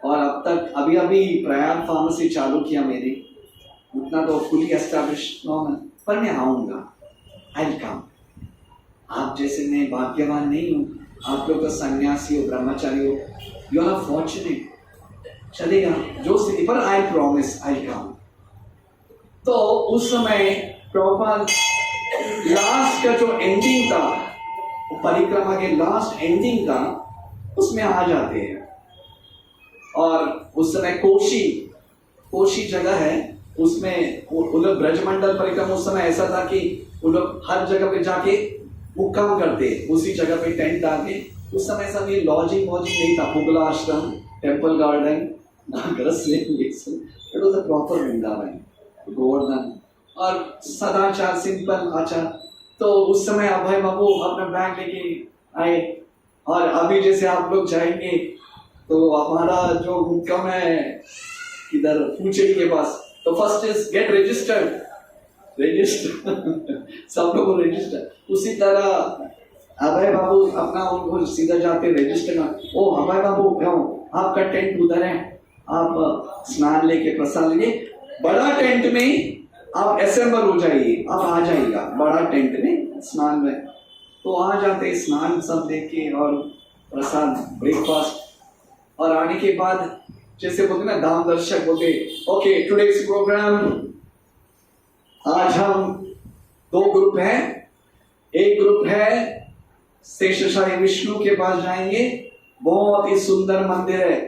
C: और अब तक अभी प्रयाग फार्मेसी चालू किया मेरी, उतना तो फुली एस्टैब्लिश नॉर्मल, पर मैं आऊंगा, आई विल कम। आप जैसे मैं भाग्यवान नहीं हूँ, आप लोग सन्यासी हो, ब्रह्मचारी हो, यू आर फॉर्चुनेट, चलेगा जो स्थिति, पर आई प्रॉमिस आई कम। तो उस समय प्रभुपाद लास्ट का जो एंडिंग था, परिक्रमा के लास्ट एंडिंग था, उसमें आ जाते हैं। और उस समय कोशी जगह है, उसमें वो लोग ब्रजमंडल परिक्रमा, उस समय ऐसा था कि वो लोग हर जगह पे जाके मुक्काम करते, उसी जगह पे टेंट डाल के। उस समय ऐसा नहीं, लॉजिंग नहीं था, पुगला आश्रम, temple garden, it was a proper Vrindavan, Govardhan, और सदाचार, सिंपल आचार। तो उस समय अभय बाबू अपना बैग लेके आए, और अभी जैसे आप लोग जाएंगे तो हमारा जो हुक्म है इधर पूछे के पास, तो फर्स्ट इज गेट रजिस्टर्ड सब लोग को रजिस्टर। उसी तरह अभय बाबू अपना उनको सीधा जाते रजिस्टर में, ओ अभय बाबू आपका टेंट उधर है, आप स्नान लेके प्रसाद लेके बड़ा टेंट में आप असेंबल हो जाइए, आप आ जाइएगा बड़ा टेंट में स्नान में। तो आ जाते, स्नान सब लेके और प्रसाद ब्रेकफास्ट, और आने के बाद जैसे बोलते ना दाम दर्शक बोलते, ओके टुडेज प्रोग्राम, आज हम 2 ग्रुप हैं, एक ग्रुप है शेषशाही विष्णु के पास जाएंगे, बहुत ही सुंदर मंदिर है,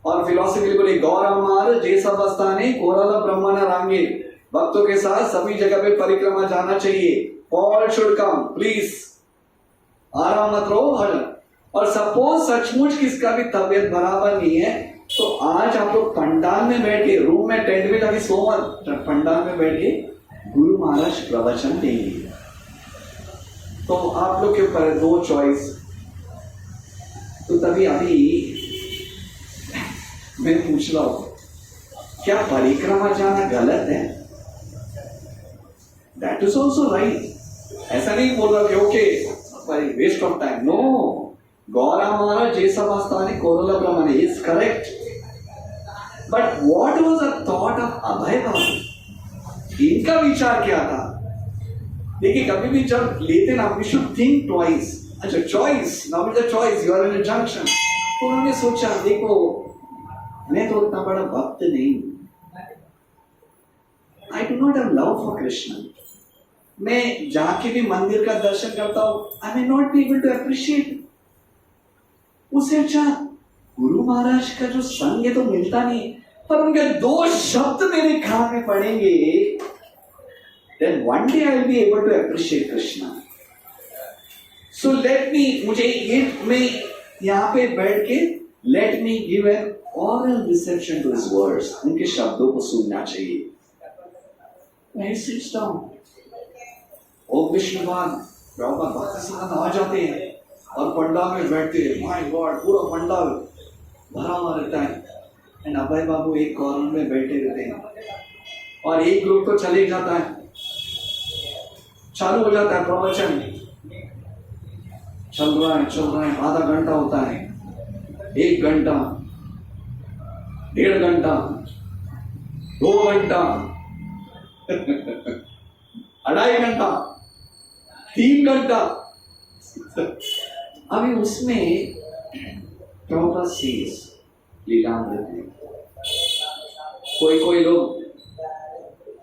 C: और फिलोसफी बोले गौरमार जैसा बस्ताने कोरल ब्रह्मण रांगे, भक्तों के साथ सभी जगह पे परिक्रमा जाना चाहिए, ऑल शुड कम प्लीज, आराम मत रहो। और सपोज सचमुच किसका भी तबियत बराबर नहीं है, तो आज आप लोग पंडाल में बैठ के, रूम में टेंट में जाके सो मत, पंडाल में बैठ के गुरु महाराज प्रवचन देंगे। तो आप लोग के ऊपर 2 चॉइस। तो तभी अभी मैं पूछ रहा हूं, क्या परिक्रमा जाना गलत है? That is also right. ऐसा नहीं बोल रहा कि okay waste of time, no, Gaura Maharaj जैसा वास्तानी कोरोला ब्रह्मण is correct, but what was the thought of Abhay Babu? इनका विचार क्या था? देखिए कभी भी जब लेते ना, वी शुड थिंक ट्वाइस। अच्छा choice, now is the choice, you are in a junction. तो उन्होंने सोचा देखो मैं तो उतना बड़ा भक्त नहीं हूं। I do not have love for Krishna. मैं जाके भी मंदिर का दर्शन करता हूं, I may not be able to appreciate. उससे अच्छा गुरु महाराज का जो संग है तो मिलता नहीं, पर उनके 2 शब्द मेरे कान में पड़ेंगे, then one day I will be able to appreciate Krishna. So let me, मुझे ये मैं यहाँ पे बैठ के let me give an oral reception to his words. उनके शब्दों को सुनना चाहिए। मैं sits down. ओम विष्णुपाद प्रभुपाद भक्ति सिद्धांत आ जाते हैं और पंडाल में बैठते हैं। माय गॉड, पूरा पंडाल भरा हुआ रहता है एंड अभय बाबू एक कॉर्नर में बैठे रहते हैं और एक ग्रुप तो चले जाता है, चालू हो जाता है प्रवचन, चल रहा है, आधा घंटा होता है, 1 घंटा, 1.5 घंटा, 2 घंटा, 2.5 घंटा, 3 घंटा। अभी उसमें प्रभुपाद सेज लीलामृत में कोई लोग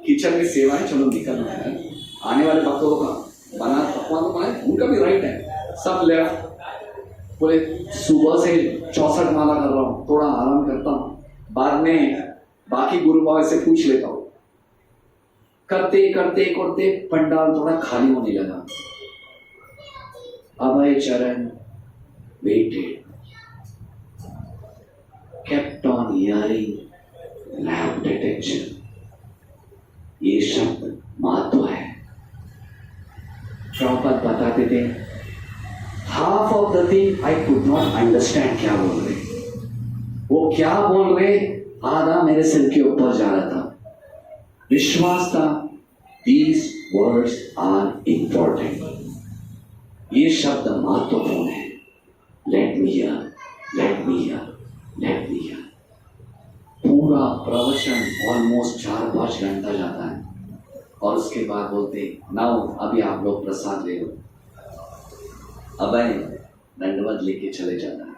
C: किचन में सेवा है, चलो निकलना है, आने वाले भक्तों का बना पकवान तो बनाए, उनका भी राइट है। सब ले बोले सुबह से 64 माला कर रहा हूँ, थोड़ा आराम करता हूँ, बाद में बाकी गुरु बाबा से पूछ लेता हूँ। करते करते करते पंडाल थोड़ा खाली होने लगा। अभय चरण waited, kept on hearing rapt attention. ये शब्द महत्व है। प्रभुपाद बताते थे, half of the thing I could not understand क्या बोल रहे, वो क्या बोल रहे आधा मेरे सिर के ऊपर जा रहा था। विश्वास था these words are important, ये शब्द महत्वपूर्ण है। Let me hear, let me hear, let me hear। पूरा प्रवचन ऑलमोस्ट 4-5 घंटा जाता है और उसके बाद बोलते नाउ अभी आप लोग प्रसाद ले लो। अभय दंडवत लेके चले जाता है।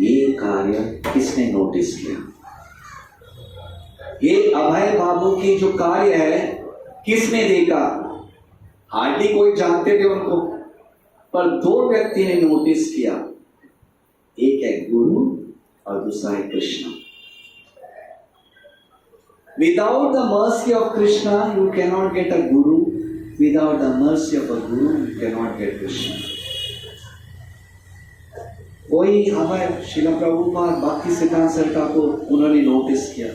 C: ये कार्य किसने नोटिस किया? ये अभय बाबू की जो कार्य है किसने देखा? हार्डली कोई जानते थे उनको, पर 2 व्यक्ति ने नोटिस किया, एक है गुरु और दूसरा है Krishna. Without the mercy of Krishna you cannot get a guru, without the mercy of a guru you cannot gate Krishna. वही हमारे श्रील प्रभुपाद भक्ति सिद्धांत सरकार को उन्होंने नोटिस किया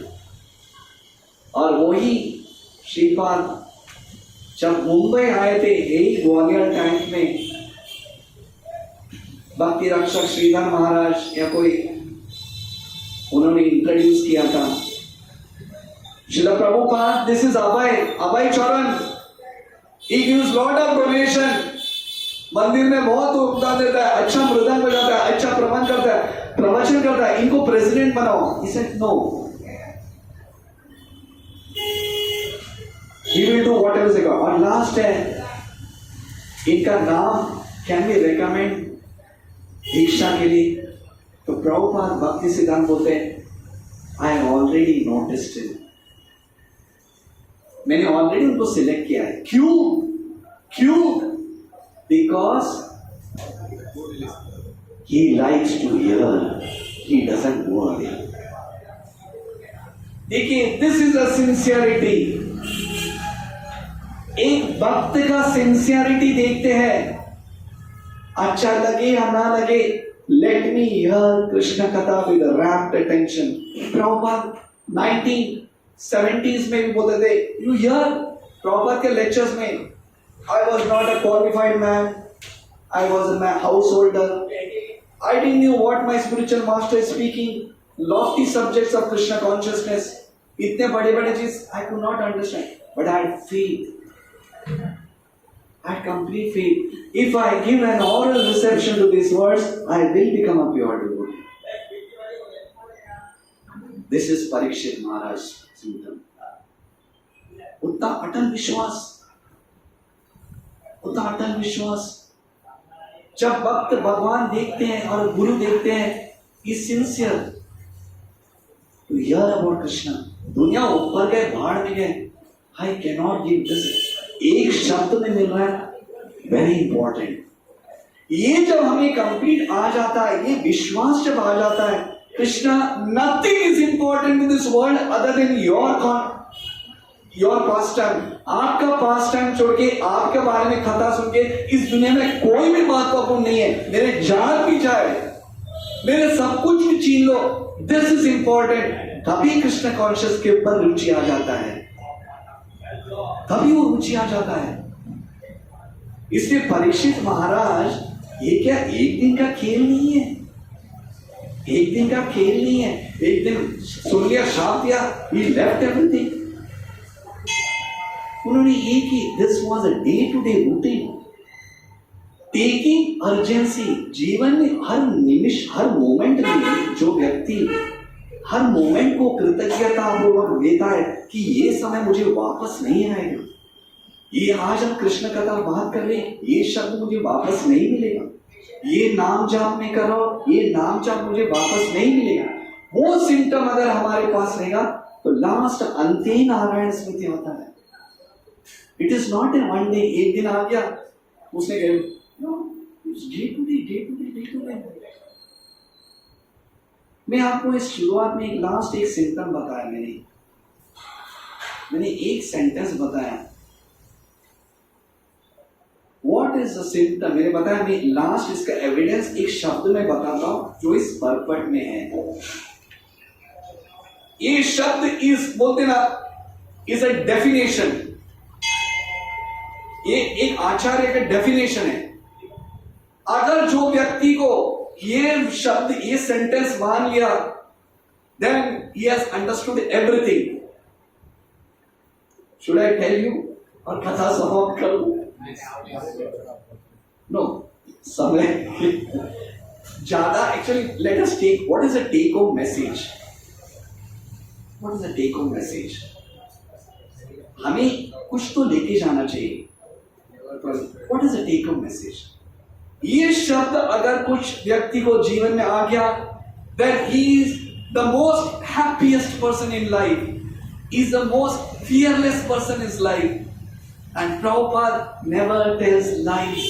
C: और वही श्रीपाद जब मुंबई आए थे, यही ग्वालियर टैंक में भक्ति रक्षक श्रीधर महाराज या कोई उन्होंने इंट्रोड्यूस किया था, श्रील प्रभुपाद दिस इज अभय चरण, he gives lot of donation, मंदिर में बहुत योगदान देता है, अच्छा मृदंग बजाता है, अच्छा प्रवचन करता है, इनको प्रेसिडेंट बनाओ। He said no, he will do whatever they got। और लास्ट है इनका नाम कैन बी रेकमेंड दीक्षा के लिए, तो प्रभुपाद भक्ति सिद्धांत बोलते हैं आई ऑलरेडी नोटिस्ड हिम, मैंने ऑलरेडी उनको सिलेक्ट किया है। क्यों? Because he likes to hear, he doesn't go away. देखिए, दिस इज अ सिंसियरिटी। एक भक्त का सिंसियरिटी देखते हैं, अच्छा लगे या ना लगे, लेट मी हियर कृष्ण कथा with wrapped attention. Prabhupada 1970s में भी बोलते थे, यू हियर प्रभुपाद के लेक्चर्स में, I was not a qualified man, I was a householder, I didn't know what my spiritual master is speaking, lofty subjects of Krishna consciousness, इतने बड़े चीज I could not understand, but I had faith, I had complete faith. If I give an oral reception to these words, I will become a pure devotee. This is Parikshit Maharaj symptom. उतना अटल विश्वास। जब भक्त भगवान देखते हैं और गुरु देखते हैं, is sincere to hear about Krishna. दुनिया ऊपर गए, भाड़ में गए, I can not give this, एक शब्द में मिल रहा है, वेरी इंपॉर्टेंट। ये जब हमें कंप्लीट आ जाता है, ये विश्वास जब आ जाता है, Krishna nothing is important in this world other than your past time. आपका पास्ट टाइम छोड़ के, आपके बारे में कथा सुन के इस दुनिया में कोई भी महत्वपूर्ण नहीं है। मेरे जान भी जाए, मेरे सब कुछ भी छीन लो, दिस इज इंपॉर्टेंट। तभी कृष्ण कॉन्शियस के ऊपर रुचि आ जाता है, तभी वो रुचि आ जाता है। इसलिए परीक्षित महाराज, ये क्या एक दिन का खेल नहीं है, एक दिन का खेल नहीं है। एक दिन सुन लिया, शाप दिया, he left everything। उन्होंने ये की, this was a day to day routine, taking urgency. जीवन में हर निमिष, हर मोमेंट में जो व्यक्ति हर मोमेंट को कृतज्ञता पूर्वक लेता है कि ये समय मुझे वापस नहीं आएगा, ये आज हम कृष्ण कथा बात कर रहे हैं, ये शब्द मुझे वापस नहीं मिलेगा, ये नाम जाप में करो, ये नाम जाप मुझे वापस नहीं मिलेगा। वो सिम्टम अगर हमारे पास रहेगा तो लास्ट अंते नारायण स्मृति होता है। It is not a one day, एक दिन आ गया उसने कहा, day to day, day to day, day to day. मैं आपको इस शुरुआत में एक लास्ट एक सिम्टम बताया, मैंने एक सेंटेंस बताया, What is the symptom? मैंने बताया, मैं लास्ट इसका एविडेंस एक शब्द में बताता हूं जो इस परपट में है। ये शब्द इस बोलते ना, इज अ डेफिनेशन, ये एक आचार्य का डेफिनेशन है। अगर जो व्यक्ति को ये शब्द, ये सेंटेंस मान लिया, then he has understood everything. Should I tell you और कथा समाप्त करूं? No, समय ज्यादा। Actually let us take, what is the take home message? What is the take home message? हमें कुछ तो लेके जाना चाहिए। What is the take home message? ये शब्द अगर कुछ व्यक्ति को जीवन में आ गया, then he is the most happiest person in life, is the most fearless person in life, and Prabhupada never tells lies।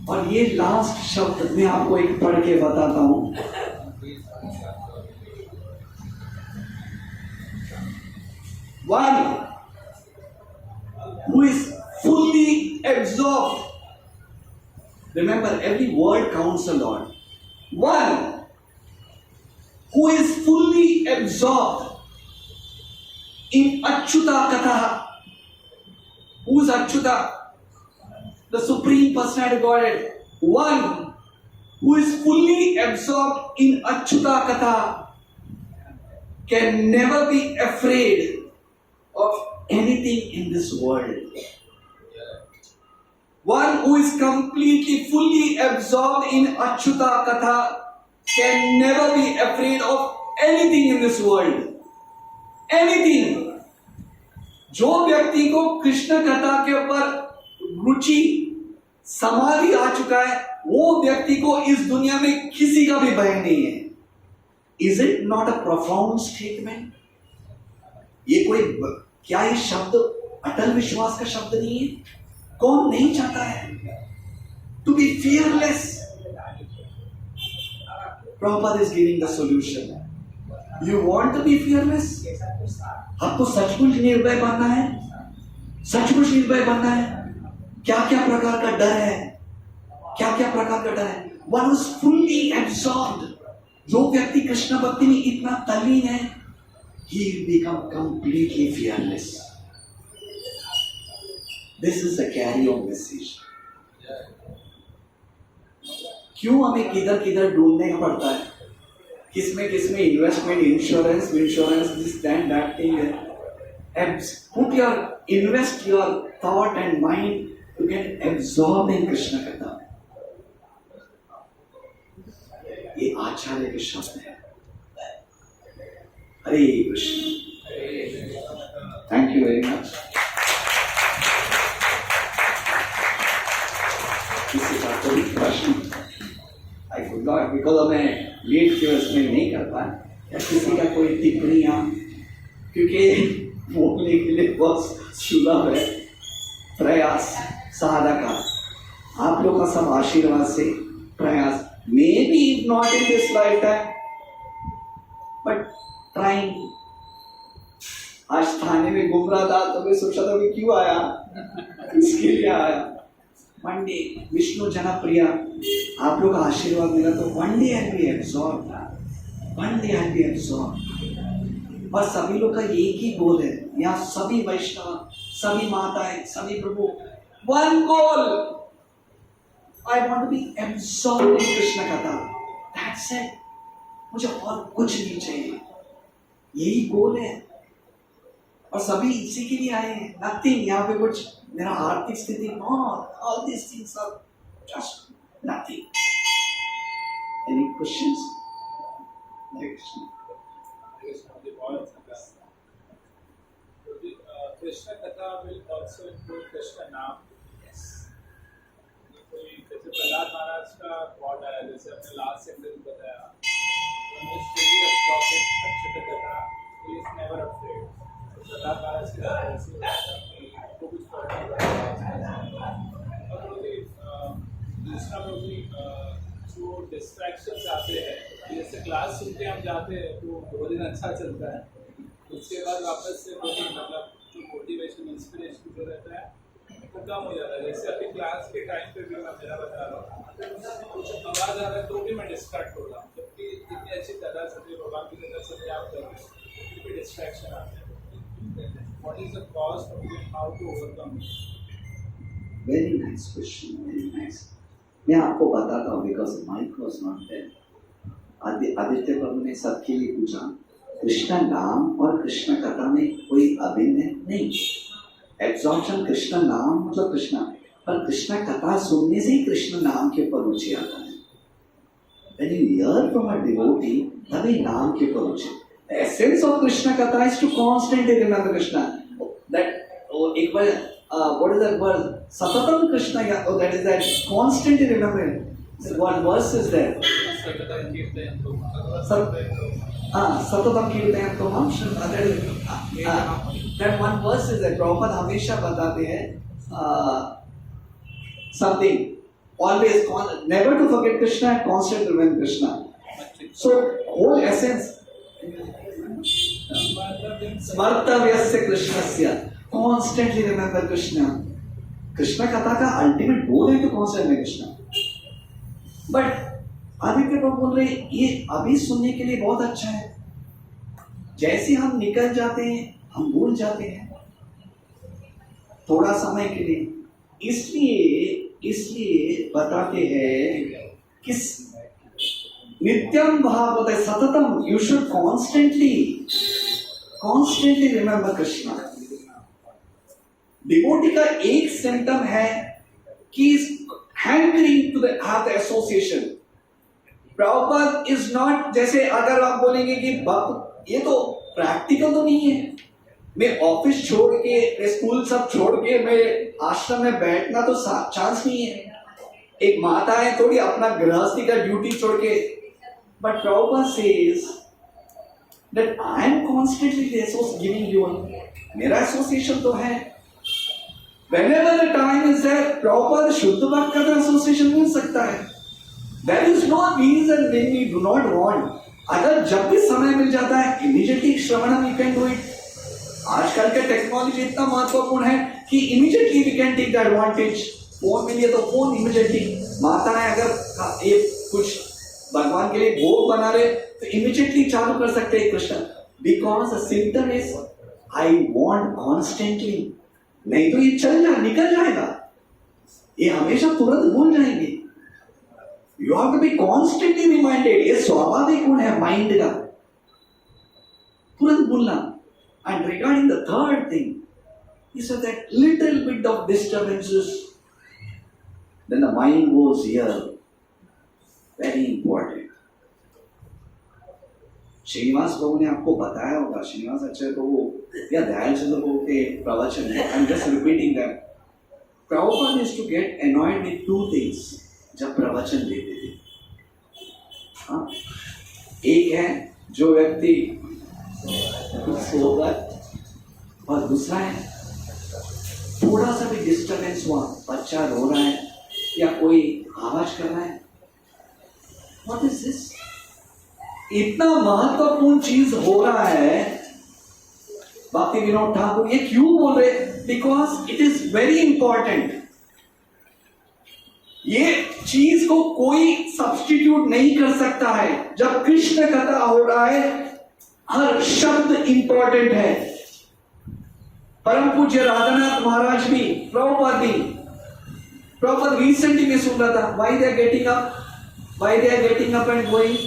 C: और ये लास्ट शब्द मैं आपको एक पढ़ के बताता हूं। One who is fully absorbed, remember every word counts a lot. One who is fully absorbed in Achyuta Katha. Who is Achyuta? The Supreme Personality of Godhead. One who is fully absorbed in Achyuta Katha can never be afraid of anything in this world. One who is completely, fully absorbed in Achyuta Katha can never be afraid of anything in this world. Anything. जो व्यक्ति को कृष्ण कथा के ऊपर रुचि, समाधि आ चुका है, वो व्यक्ति को इस दुनिया में किसी का भी भय नहीं है। Is it not a profound statement? ये कोई, क्या ये शब्द अटल विश्वास का शब्द नहीं है? कौन नहीं चाहता है to be fearless? Prabhupada is giving the solution. You want to be fearless? आपको सचमुच निर्भय बनना है, सचमुच निर्भय बनना है। क्या क्या प्रकार का डर है, क्या क्या प्रकार का डर है? One who is fully absorbed, जो व्यक्ति कृष्ण भक्ति में इतना तल्लीन है, he will become completely fearless. This is the carry-on message. क्यों हमें किधर किधर ढूंढने का पड़ता है? किसमें investment, insurance, this that thing है। Put your, invest your thought and mind to get absorbed in Krishna Katha. ये आचार्य के शब्द है। Hare Krishna. Thank you very much. किसी का कोई प्रश्न? आई गॉड बिकॉज मैं लेट के उसमें नहीं कर पाया या किसी का कोई टिप्पणियाँ, क्योंकि बोलने के लिए बहुत सुलभ है प्रयास साधा का। आप लोग का सब आशीर्वाद से प्रयास, may be not in this life time but trying. आज थाने में घूम रहा था तो मैं सोचा था मैं क्यों आया, इसके लिए आया। वन डे विष्णु जनप्रिया, आप लोग का आशीर्वाद मिला तो one day I be absorb, one day I be absorb. और सभी लोग का एक ही गोल है, यहाँ सभी वैष्णव, सभी माताएं, सभी प्रभु, one goal, I want to be absorb in Krishna katha, that's it. मुझे और कुछ नहीं चाहिए, यही गोल है। और सभी इसी के लिए आए हैं, नथिंग यहाँ पे कुछ मेरा आर्थिक स्थिति, all this things are just nothing. Any questions?
B: Krishna कथा will also include कृष्ण नाम। कोई जैसे प्रहलाद महाराज का पॉट आया, जैसे अपने लास्ट सेंटेंस बताया, कथा he is never afraid। Prahlad महाराज की आपको कुछ फर्क नहीं पड़ता। और दूसरा जो डिस्ट्रैक्शंस आते हैं, जैसे क्लास सुन के हम जाते हैं तो 2 दिन अच्छा चलता है, उसके बाद वापस से मतलब जो मोटिवेशन इंस्पिरेशन जो रहता है वो कम हो जाता है। जैसे अभी क्लास के टाइम पे भी मैं मेरा बता रहा हूँ, कुछ आवाज़ आ रहा है तो भी मैं डिस्ट्रैक्ट हो रहा हूँ, जबकि इतनी अच्छी कथा सभी भगवान की कथा सभी आप कर रहे हैं, फिर भी डिस्ट्रैक्शन आते हैं। What is the cost of how to overcome?
C: Very nice question, very nice. मैं आपको बताता हूँ, because mike was not there. Aditya Prabhu ने सबके लिए पूछा, कृष्ण नाम और कृष्ण कथा में कोई अभिन्न नहीं। एब्जॉर्प्शन कृष्ण नाम मतलब कृष्ण, पर कृष्ण कथा सुनने से ही कृष्ण नाम के ऊपर रुचि आता है। When you hear from a devotee, तभी नाम के ऊपर रुचि। The essence of Krishna katha is to constantly remember Krishna. एक बार what is that word? Satatam Krishna, that is that constantly remembering. What verse is there?
B: सततम
C: कीर्तन तो हम that one verse is that Prabhupada हमेशा बताते हैं something, always never to forget Krishna and constantly remember Krishna. So whole essence स्मर्तव्यस्य कृष्णस्य, constantly remember Krishna. कृष्ण कथा का अल्टीमेट गोल है तो constantly कृष्ण। बट आदित्य प्रभु बोल रहे ये अभी सुनने के लिए बहुत अच्छा है, जैसे हम निकल जाते हैं हम भूल जाते हैं थोड़ा समय के लिए। इसलिए बताते हैं कि नित्यम भागवत सततम, you should constantly remember Krishna. Devotee का एक सिम्टम है कि hankering to the have the association. Prabhupada is not, जैसे अगर आप बोलेंगे कि बाप ये तो प्रैक्टिकल तो नहीं है, मैं ऑफिस छोड़ के, मैं स्कूल सब छोड़ के मैं आश्रम में बैठना तो चांस नहीं है। एक माता है थोड़ी अपना गृहस्थी का ड्यूटी छोड़ के, but Prabhupada says that I am constantly giving you, मेरा एसोसिएशन तो है। Whenever the time is there, Prabhupada शुद्ध भक्त का एसोसिएशन मिल सकता है। There is no reason when we do not want. अगर जब भी समय मिल जाता है immediately श्रवणम you can do it. आजकल के टेक्नोलॉजी इतना महत्वपूर्ण है कि immediately we can take the advantage. Phone मिलिए तो फोन immediately, माताएं अगर ये कुछ भगवान के लिए भोग बना रहे तो immediately चालू कर सकते हैं Krishna, because the symptom is I want constantly. नहीं तो ये निकल जाएगा, ये हमेशा तुरंत भूल जाएंगे। You have to be constantly reminded. ये स्वाभाविक गुण है माइंड का, तुरंत भूलना। And regarding the third thing, he said that little bit of disturbances, then the mind goes here. Very important. Srinivas प्रभु ने आपको बताया होगा, श्रीनिवास आचार्य प्रभु या दयाल चंद्र प्रभु के प्रवचन है, I'm just repeating them. Prabhupada used to get annoyed with 2 things जब प्रवचन देते थे। हाँ? एक है जो व्यक्ति सोकर, और दूसरा है थोड़ा सा भी डिस्टर्बेंस हुआ, बच्चा रो रहा है या कोई आवाज कर रहा है, व्हाट इज दिस? इतना महत्वपूर्ण चीज हो रहा है। भक्ति विनोद ठाकुर ये क्यों बोल रहे? Because it is very important. ये चीज को कोई सब्स्टिट्यूट नहीं कर सकता है। जब कृष्ण कथा हो रहा है, हर शब्द इंपॉर्टेंट है। परम पूज्य राधानाथ महाराज भी, प्रभुपाद रिसेंटली में सुन रहा था, why they are getting up and going,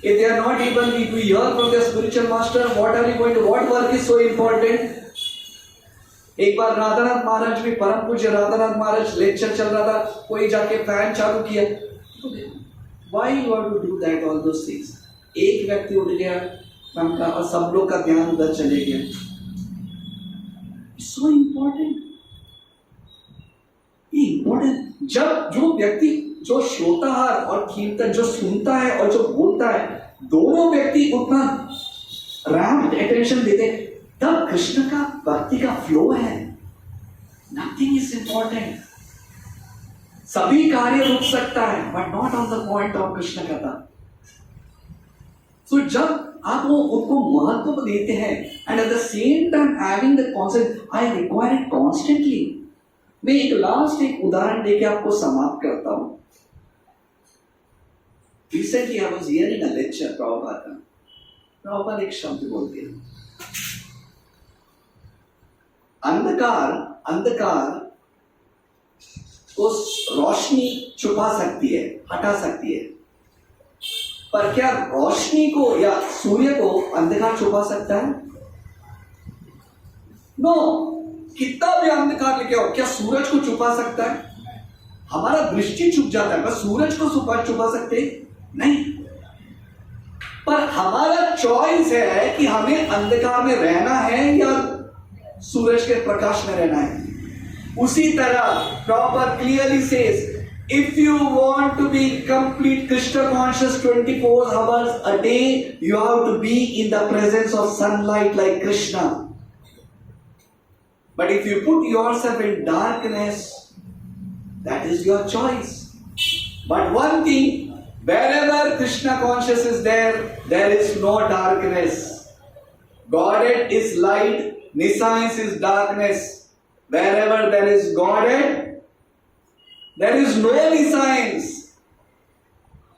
C: if they are not able to hear from their spiritual master, what work is so important? एक बार राधानाथ महाराज भी, परम पूज्य राधानाथ महाराज लेक्चर चल रहा था, कोई जाके फैन चालू किया, why you want to do that, all those things? एक व्यक्ति उठ गया पंखा और सब लोग का ध्यान उधर चले गया। So important, important। जब जो व्यक्ति, जो श्रोताहार और कीर्तन, जो सुनता है और जो बोलता है, दोनों व्यक्ति उतना रैप्ट अटेंशन देते, तब कृष्ण का भक्ति का फ्लो है। Nothing is important. सभी कार्य रुक सकता है, but not on the point of Krishna कथा। सो जब आप वो उनको महत्व देते हैं, and at the same time having the concept, I require it constantly. मैं एक उदाहरण देके आपको समाप्त करता हूं। Recently I was hearing a lecture Prabhupada एक शब्द बोलते हैं, अंधकार को रोशनी छुपा सकती है, हटा सकती है, पर क्या रोशनी को या सूर्य को अंधकार छुपा सकता है? नो। कितना भी अंधकार लेके आओ, क्या सूरज को छुपा सकता है? हमारा दृष्टि छुप जाता है, बस सूरज को छुपा सकते नहीं। पर हमारा चॉइस है कि हमें अंधकार में रहना है या सूरज के प्रकाश में रहना है। उसी तरह proper clearly says, if you want to be complete Krishna conscious 24 hours a day, you have to be in the presence of sunlight like Krishna. But if you put yourself in darkness, that is your choice. But one thing, wherever Krishna conscious is there, there is no darkness. Godhead is light, nescience is darkness. Wherever there is Godhead, there is no nescience.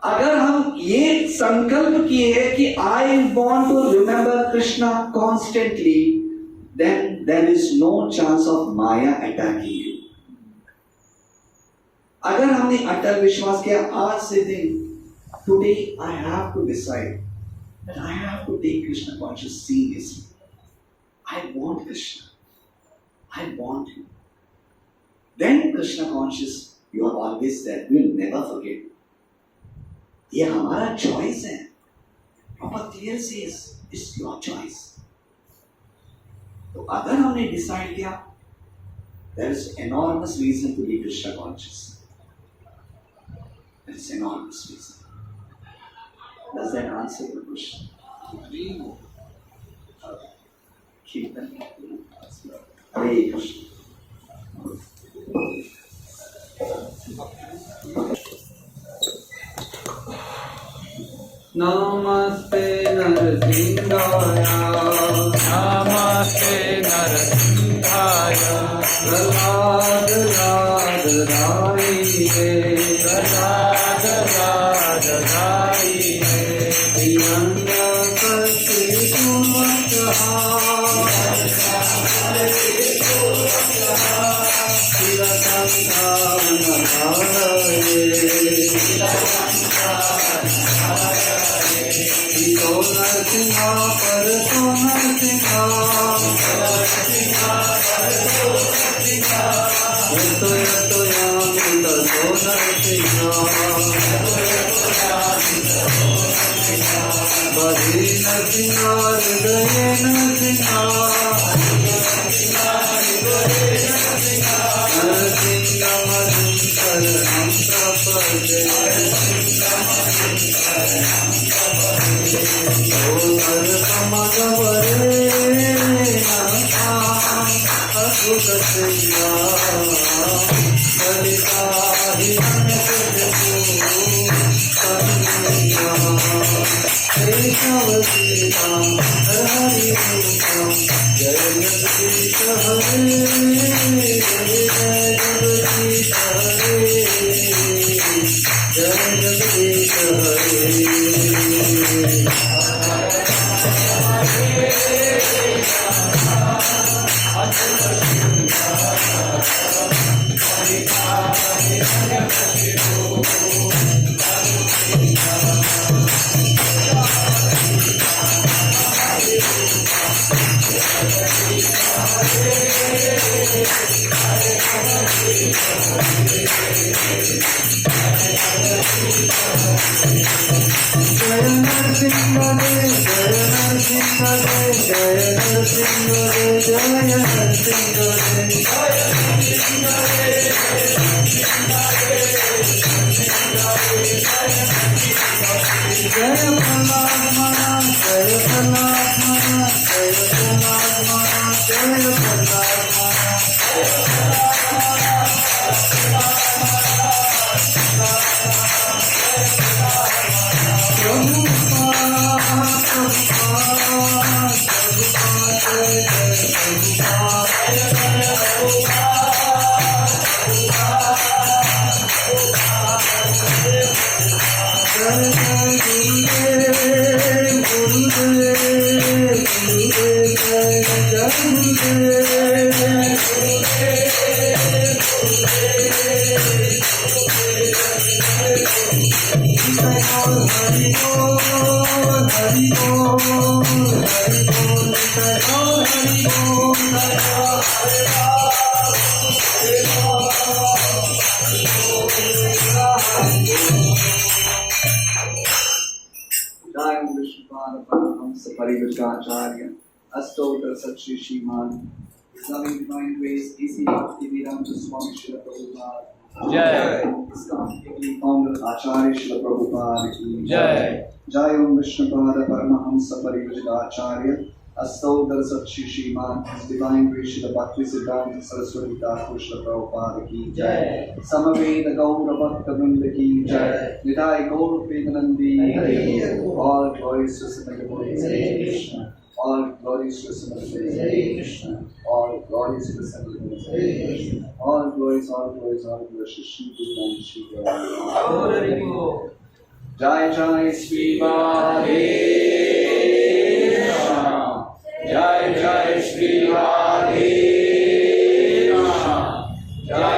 C: अगर हम ये संकल्प किए हैं कि I want to remember Krishna constantly, then there is no chance of Maya attacking you. अगर हमने अटल विश्वास किया, आज से दिन, today I have to decide that I have to take Krishna conscious seriously. I want Krishna. I want him. Then Krishna conscious, you are always there. You will never forget. ये हमारा choice है. Proper clear says it's your choice. तो अगर हमने decide किया, there is enormous reason to be Krishna conscious. There is enormous reason. Does that answer your question? Kirtan. Hare Krishna.
A: नमस्ते नरसिंहाय,
B: नमस्ते नरसिंहाय,
A: प्रहलाद राज राइये,
B: प्रहलाद राज राइये,
A: हिरण्यकशिपु नरसिंहा पर तो नरसिंहा, यतो यतो यामि ततो नरसिंहा, बहि नरसिंहा हृदये नरसिंहा, नरसिंहमहं शरणं प्रपद्ये। जय विष्णुपाद परमहंस परिव्राजकाचार्य अष्टोत्तर सच्ची श्रीमान Loving Divine Grace, A.C. Bhaktivedanta Swami Srila Prabhupada.
D: Jai.
A: ISKCON founder Acharya Srila Prabhupada ki
D: Jai.
A: Jai Om Vishnupada Paramahamsa Parivajitacharya Astoddhar Satchi Shriman His Divine Grace Srila Bhaktisiddhanta Saraswati Thakur Srila Prabhupada ki
D: Jai.
A: Samaveda Gaura Bhakta Vrinda ki
D: Jai.
A: Nidai Gaur Vedanandi
D: Hare
A: All glories to Samaveda
D: Hare Krishna.
A: All glories to Samaveda
D: Hare Krishna.
A: All glories to Samaveda
D: Hare Krishna.
A: All glories, all glories, all glories to Shri Guru and Shri Guru.
D: Hare Krishna.
A: Jai Jai Shri Radhe Rama.
D: Jai Jai Shri Radhe Rama. Jai